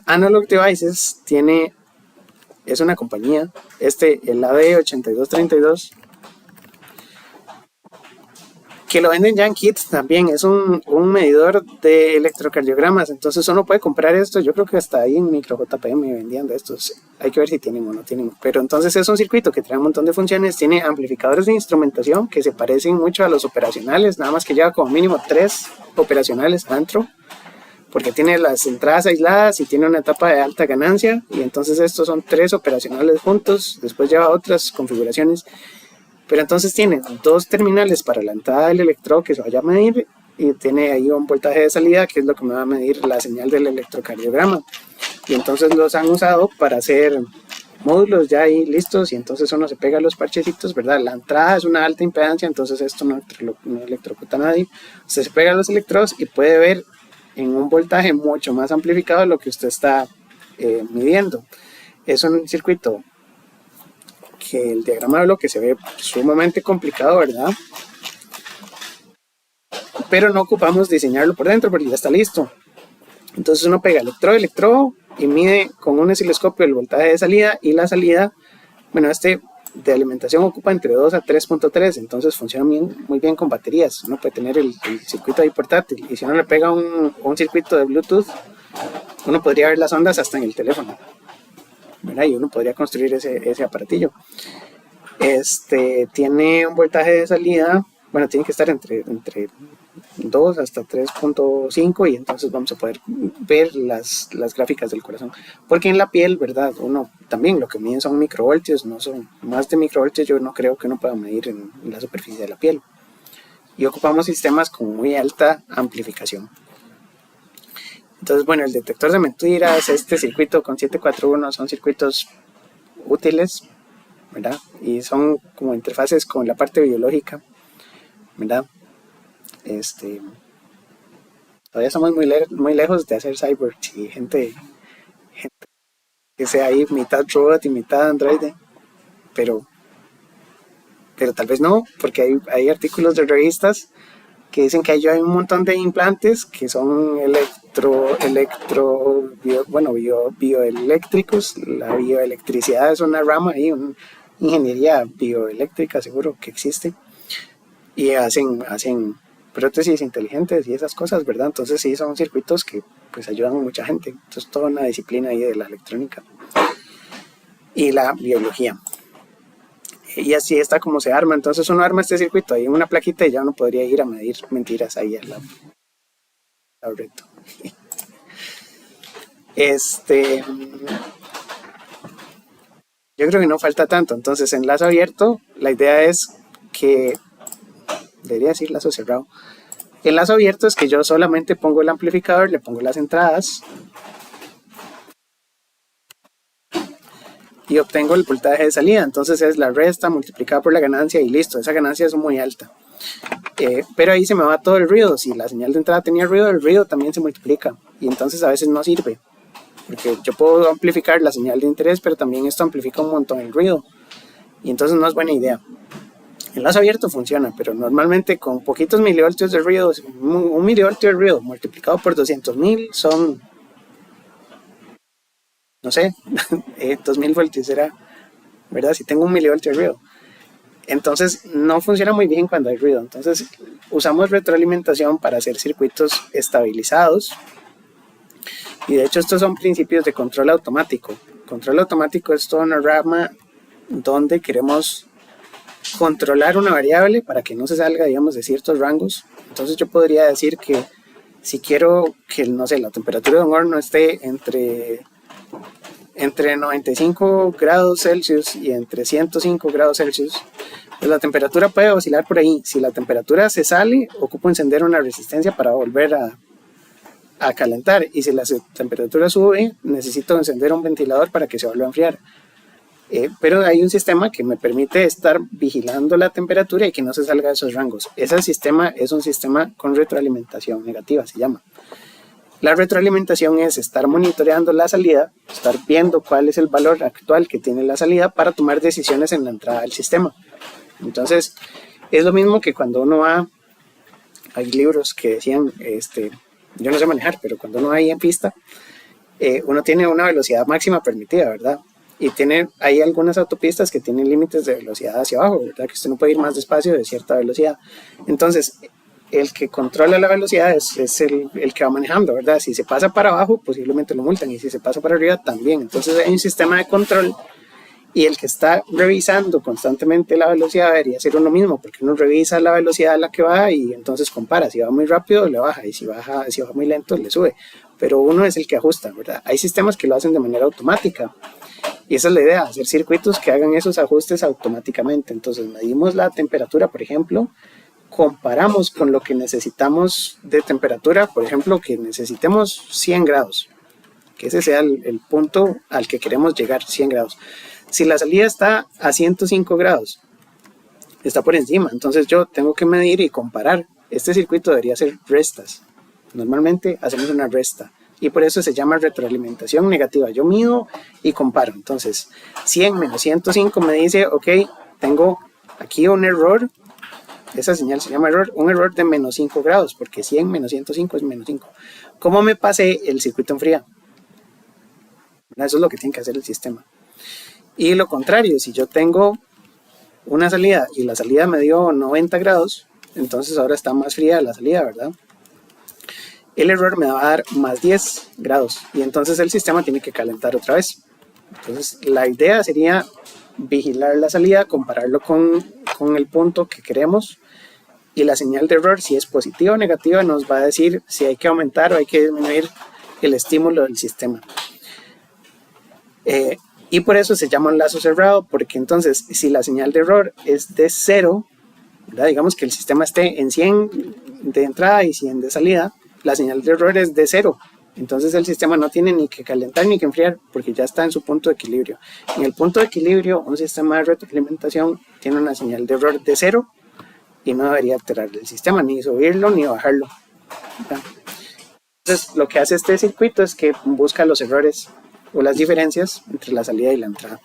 Analog Devices es una compañía, el AD8232, que lo venden ya en kits también, es un medidor de electrocardiogramas, entonces uno puede comprar esto, yo creo que hasta ahí en Micro JP me vendían de estos, hay que ver si tienen o no tienen, pero entonces es un circuito que trae un montón de funciones, tiene amplificadores de instrumentación que se parecen mucho a los operacionales, nada más que lleva como mínimo 3 operacionales adentro, porque tiene las entradas aisladas y tiene una etapa de alta ganancia, y entonces estos son 3 operacionales juntos, después lleva otras configuraciones, pero entonces tiene 2 terminales para la entrada del electrodo que se vaya a medir, y tiene ahí un voltaje de salida que es lo que me va a medir la señal del electrocardiograma, y entonces los han usado para hacer módulos ya ahí listos, y entonces uno se pega los parchecitos, ¿verdad? La entrada es una alta impedancia, entonces esto no electrocuta a nadie. Usted se pega los electrodos y puede ver en un voltaje mucho más amplificado lo que usted está midiendo. Es un circuito que el diagrama de bloque se ve sumamente complicado, ¿verdad? Pero no ocupamos diseñarlo por dentro porque ya está listo. Entonces uno pega electrodo y mide con un osciloscopio el voltaje de salida, y la salida, bueno, de alimentación ocupa entre 2 a 3.3, entonces funciona muy bien con baterías. Uno puede tener el circuito ahí portátil, y si uno le pega un circuito de Bluetooth, uno podría ver las ondas hasta en el teléfono, ¿verdad? Y uno podría construir ese aparatillo. Tiene un voltaje de salida, bueno, tiene que estar entre 2 hasta 3.5, y entonces vamos a poder ver las gráficas del corazón, porque en la piel, ¿verdad? Uno también lo que mide son microvoltios, no son más de microvoltios. Yo no creo que uno pueda medir en la superficie de la piel, y ocupamos sistemas con muy alta amplificación. Entonces, bueno, el detector de mentiras, este circuito con 741 son circuitos útiles, ¿verdad? Y son como interfaces con la parte biológica, ¿verdad? Todavía estamos muy lejos de hacer cyborgs y gente que sea ahí mitad robot y mitad androide, pero tal vez no, porque hay artículos de revistas que dicen que hay un montón de implantes que son bioeléctricos. La bioelectricidad es una rama ahí, una ingeniería bioeléctrica seguro que existe, y hacen prótesis inteligentes y esas cosas, ¿verdad? Entonces sí, son circuitos que pues ayudan a mucha gente. Entonces toda una disciplina ahí de la electrónica y la biología. Y así está como se arma. Entonces uno arma este circuito ahí en una plaquita y ya uno podría ir a medir mentiras ahí al reto. Yo creo que no falta tanto. Entonces en lazo abierto la idea es que, debería decir lazo cerrado. El lazo abierto es que yo solamente pongo el amplificador, le pongo las entradas y obtengo el voltaje de salida. Entonces es la resta multiplicada por la ganancia y listo. Esa ganancia es muy alta. Pero ahí se me va todo el ruido. Si la señal de entrada tenía ruido, el ruido también se multiplica. Y entonces a veces no sirve. Porque yo puedo amplificar la señal de interés, pero también esto amplifica un montón el ruido. Y entonces no es buena idea. El lazo abierto funciona, pero normalmente con poquitos milivoltios de ruido, un milivoltio de ruido multiplicado por 200.000 son, no sé, 2.000 voltios será, ¿verdad? Si tengo un milivoltio de ruido. Entonces no funciona muy bien cuando hay ruido. Entonces usamos retroalimentación para hacer circuitos estabilizados. Y de hecho estos son principios de control automático. Control automático es toda una rama donde queremos controlar una variable para que no se salga, digamos, de ciertos rangos. Entonces yo podría decir que si quiero que, no sé, la temperatura de un horno esté entre 95 grados Celsius y entre 105 grados Celsius, pues la temperatura puede oscilar por ahí. Si la temperatura se sale, ocupo encender una resistencia para volver a calentar, y si la temperatura sube, necesito encender un ventilador para que se vuelva a enfriar. Pero hay un sistema que me permite estar vigilando la temperatura y que no se salga de esos rangos. Ese sistema es un sistema con retroalimentación negativa, se llama. La retroalimentación es estar monitoreando la salida, estar viendo cuál es el valor actual que tiene la salida para tomar decisiones en la entrada del sistema. Entonces, es lo mismo que cuando uno va, hay libros que decían, yo no sé manejar, pero cuando uno va ahí en pista, uno tiene una velocidad máxima permitida, ¿verdad? Y hay algunas autopistas que tienen límites de velocidad hacia abajo, ¿verdad? Que usted no puede ir más despacio de cierta velocidad. Entonces, el que controla la velocidad es el que va manejando, ¿verdad? Si se pasa para abajo, posiblemente lo multan, y si se pasa para arriba, también. Entonces, hay un sistema de control Y el que está revisando constantemente la velocidad debería ser uno mismo, porque uno revisa la velocidad a la que va y entonces compara. Si va muy rápido, le baja, y si va muy lento, le sube. Pero uno es el que ajusta, ¿verdad? Hay sistemas que lo hacen de manera automática. Y esa es la idea, hacer circuitos que hagan esos ajustes automáticamente. Entonces medimos la temperatura, por ejemplo, comparamos con lo que necesitamos de temperatura, por ejemplo, que necesitemos 100 grados, que ese sea el punto al que queremos llegar, 100 grados. Si la salida está a 105 grados, está por encima, entonces yo tengo que medir y comparar. Este circuito debería ser restas. Normalmente hacemos una resta y por eso se llama retroalimentación negativa. Yo mido y comparo. Entonces 100 menos 105 me dice, ok, tengo aquí un error. Esa señal se llama error, un error de menos 5 grados, porque 100 menos 105 es menos 5. ¿Cómo me pasé el circuito enfría? Eso es lo que tiene que hacer el sistema. Y lo contrario, si yo tengo una salida y la salida me dio 90 grados, entonces ahora está más fría la salida, ¿verdad? El error me va a dar más 10 grados y entonces el sistema tiene que calentar otra vez. Entonces la idea sería vigilar la salida, compararlo con el punto que queremos, y la señal de error, si es positiva o negativa, nos va a decir si hay que aumentar o hay que disminuir el estímulo del sistema. Y por eso se llama un lazo cerrado, porque entonces si la señal de error es de 0, ¿verdad? Digamos que el sistema esté en 100 de entrada y 100 de salida, la señal de error es de 0. Entonces el sistema no tiene ni que calentar ni que enfriar, porque ya está en su punto de equilibrio. En el punto de equilibrio, un sistema de retroalimentación tiene una señal de error de 0 y no debería alterar el sistema, ni subirlo ni bajarlo, ¿verdad? Entonces lo que hace este circuito es que busca los errores o las diferencias entre la salida y la entrada.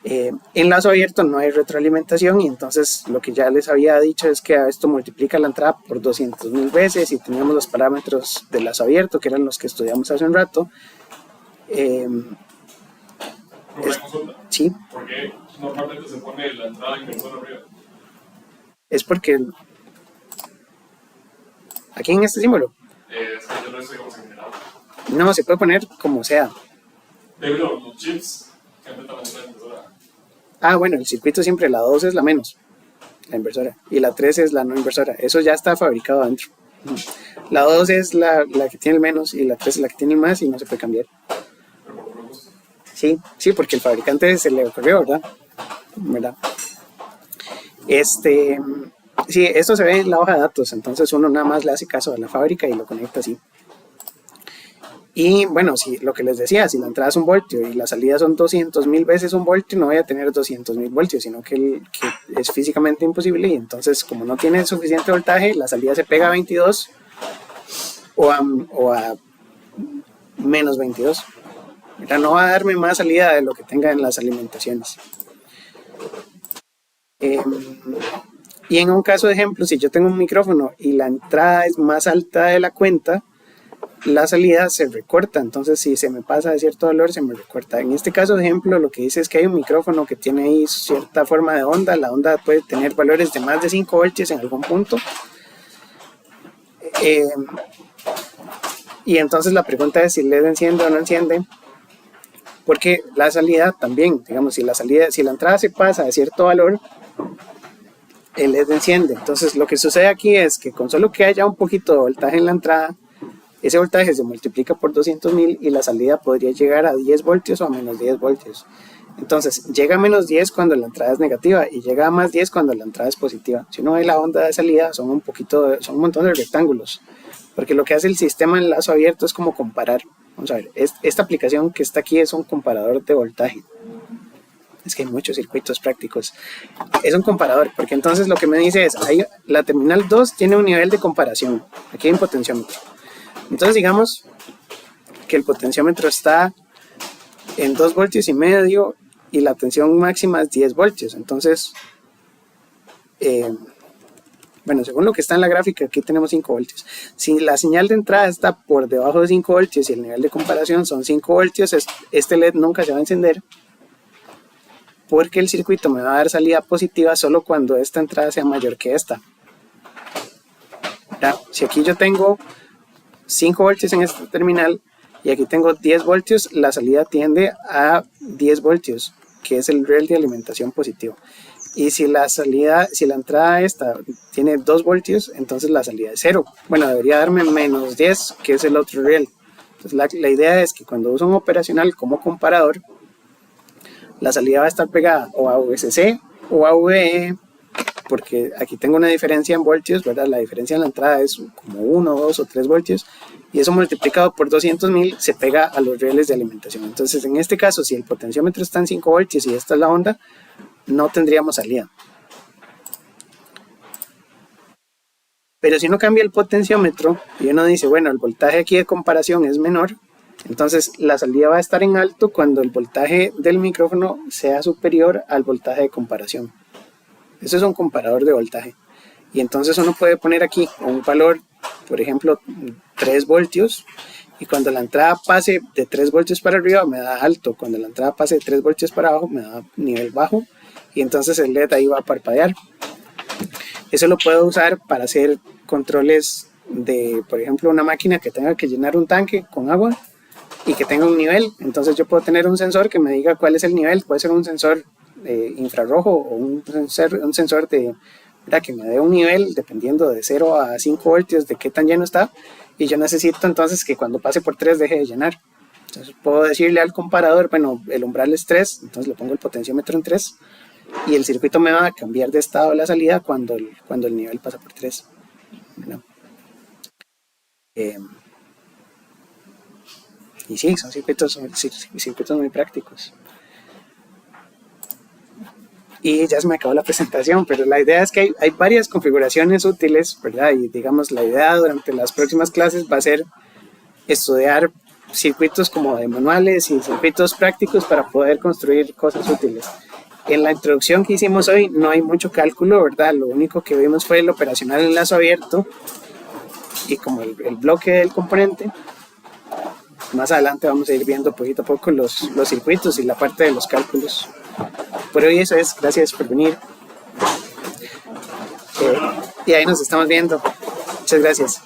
En lazo abierto no hay retroalimentación y entonces lo que ya les había dicho es que esto multiplica la entrada por 200.000 veces y teníamos los parámetros del lazo abierto, que eran los que estudiamos hace un rato. Sí. ¿Por qué normalmente se pone la entrada inversora arriba? Es porque aquí en este símbolo Es que yo no estoy como en general. no se puede poner como sea. Pero los chips que metan la entrada inversora. Bueno, el circuito siempre la 2 es la menos, la inversora, y la 3 es la no inversora. Eso ya está fabricado adentro. La 2 es la que tiene el menos y la 3 es la que tiene el más y no se puede cambiar. Sí, porque el fabricante se le ocurrió, ¿verdad? Sí, esto se ve en la hoja de datos, entonces uno nada más le hace caso a la fábrica y lo conecta así. Y bueno, si lo que les decía, si la entrada es 1 voltio y la salida son 200.000 veces 1 voltio, no voy a tener 200.000 voltios, sino que es físicamente imposible, y entonces como no tiene suficiente voltaje, la salida se pega a 22 o a menos 22. No va a darme más salida de lo que tenga en las alimentaciones. Y en un caso de ejemplo, si yo tengo un micrófono y la entrada es más alta de la cuenta, la salida se recorta, entonces si se me pasa de cierto valor se me recorta. En este caso de ejemplo, lo que dice es que hay un micrófono que tiene ahí cierta forma de onda. La onda puede tener valores de más de 5 voltios en algún punto, y entonces la pregunta es si el LED enciende o no enciende, porque la salida también, digamos, si la entrada se pasa de cierto valor, el LED enciende. Entonces lo que sucede aquí es que con solo que haya un poquito de voltaje en la entrada, ese voltaje se multiplica por 200.000 y la salida podría llegar a 10 voltios o a menos 10 voltios. Entonces llega a menos 10 cuando la entrada es negativa y llega a más 10 cuando la entrada es positiva. Si uno ve la onda de salida, son un montón de rectángulos, porque lo que hace el sistema en lazo abierto es como comparar. Vamos a ver, esta aplicación que está aquí es un comparador de voltaje. Es que hay muchos circuitos prácticos. Es un comparador, porque entonces lo que me dice es, la terminal 2 tiene un nivel de comparación. Aquí hay un potenciómetro. Entonces digamos que el potenciómetro está en 2 voltios y medio y la tensión máxima es 10 voltios. Entonces, bueno, según lo que está en la gráfica, aquí tenemos 5 voltios. Si la señal de entrada está por debajo de 5 voltios y el nivel de comparación son 5 voltios, este LED nunca se va a encender, porque el circuito me va a dar salida positiva solo cuando esta entrada sea mayor que esta. Si aquí yo tengo 5 voltios en esta terminal y aquí tengo 10 voltios, la salida tiende a 10 voltios, que es el riel de alimentación positivo. Y si la entrada esta tiene 2 voltios, entonces la salida es 0. Bueno, debería darme menos 10, que es el otro riel. Entonces la idea es que cuando uso un operacional como comparador, la salida va a estar pegada o a VCC o a VE, porque aquí tengo una diferencia en voltios, ¿verdad? La diferencia en la entrada es como 1, 2 o 3 voltios, y eso multiplicado por 200.000 se pega a los rieles de alimentación. Entonces, en este caso, si el potenciómetro está en 5 voltios y esta es la onda, no tendríamos salida. Pero si uno cambia el potenciómetro y uno dice, bueno, el voltaje aquí de comparación es menor, entonces la salida va a estar en alto cuando el voltaje del micrófono sea superior al voltaje de comparación. Eso es un comparador de voltaje. Y entonces uno puede poner aquí un valor, por ejemplo, 3 voltios. Y cuando la entrada pase de 3 voltios para arriba me da alto. Cuando la entrada pase de 3 voltios para abajo me da nivel bajo. Y entonces el LED ahí va a parpadear. Eso lo puedo usar para hacer controles de, por ejemplo, una máquina que tenga que llenar un tanque con agua y que tenga un nivel. Entonces yo puedo tener un sensor que me diga cuál es el nivel. Puede ser un sensor infrarrojo o un sensor de, ¿verdad?, que me dé un nivel dependiendo de 0 a 5 voltios de qué tan lleno está, y yo necesito entonces que cuando pase por 3 deje de llenar. Entonces puedo decirle al comparador, bueno, el umbral es 3, entonces le pongo el potenciómetro en 3 y el circuito me va a cambiar de estado a la salida cuando el nivel pasa por 3, ¿verdad? Y sí, son circuitos muy prácticos. Y ya se me acabó la presentación, pero la idea es que hay varias configuraciones útiles, ¿verdad? Y digamos, la idea durante las próximas clases va a ser estudiar circuitos como de manuales y circuitos prácticos para poder construir cosas útiles. En la introducción que hicimos hoy no hay mucho cálculo, ¿verdad? Lo único que vimos fue el operacional en lazo abierto y como el bloque del componente. Más adelante vamos a ir viendo poquito a poco los circuitos y la parte de los cálculos. Por hoy eso es, gracias por venir. Y ahí nos estamos viendo. Muchas gracias.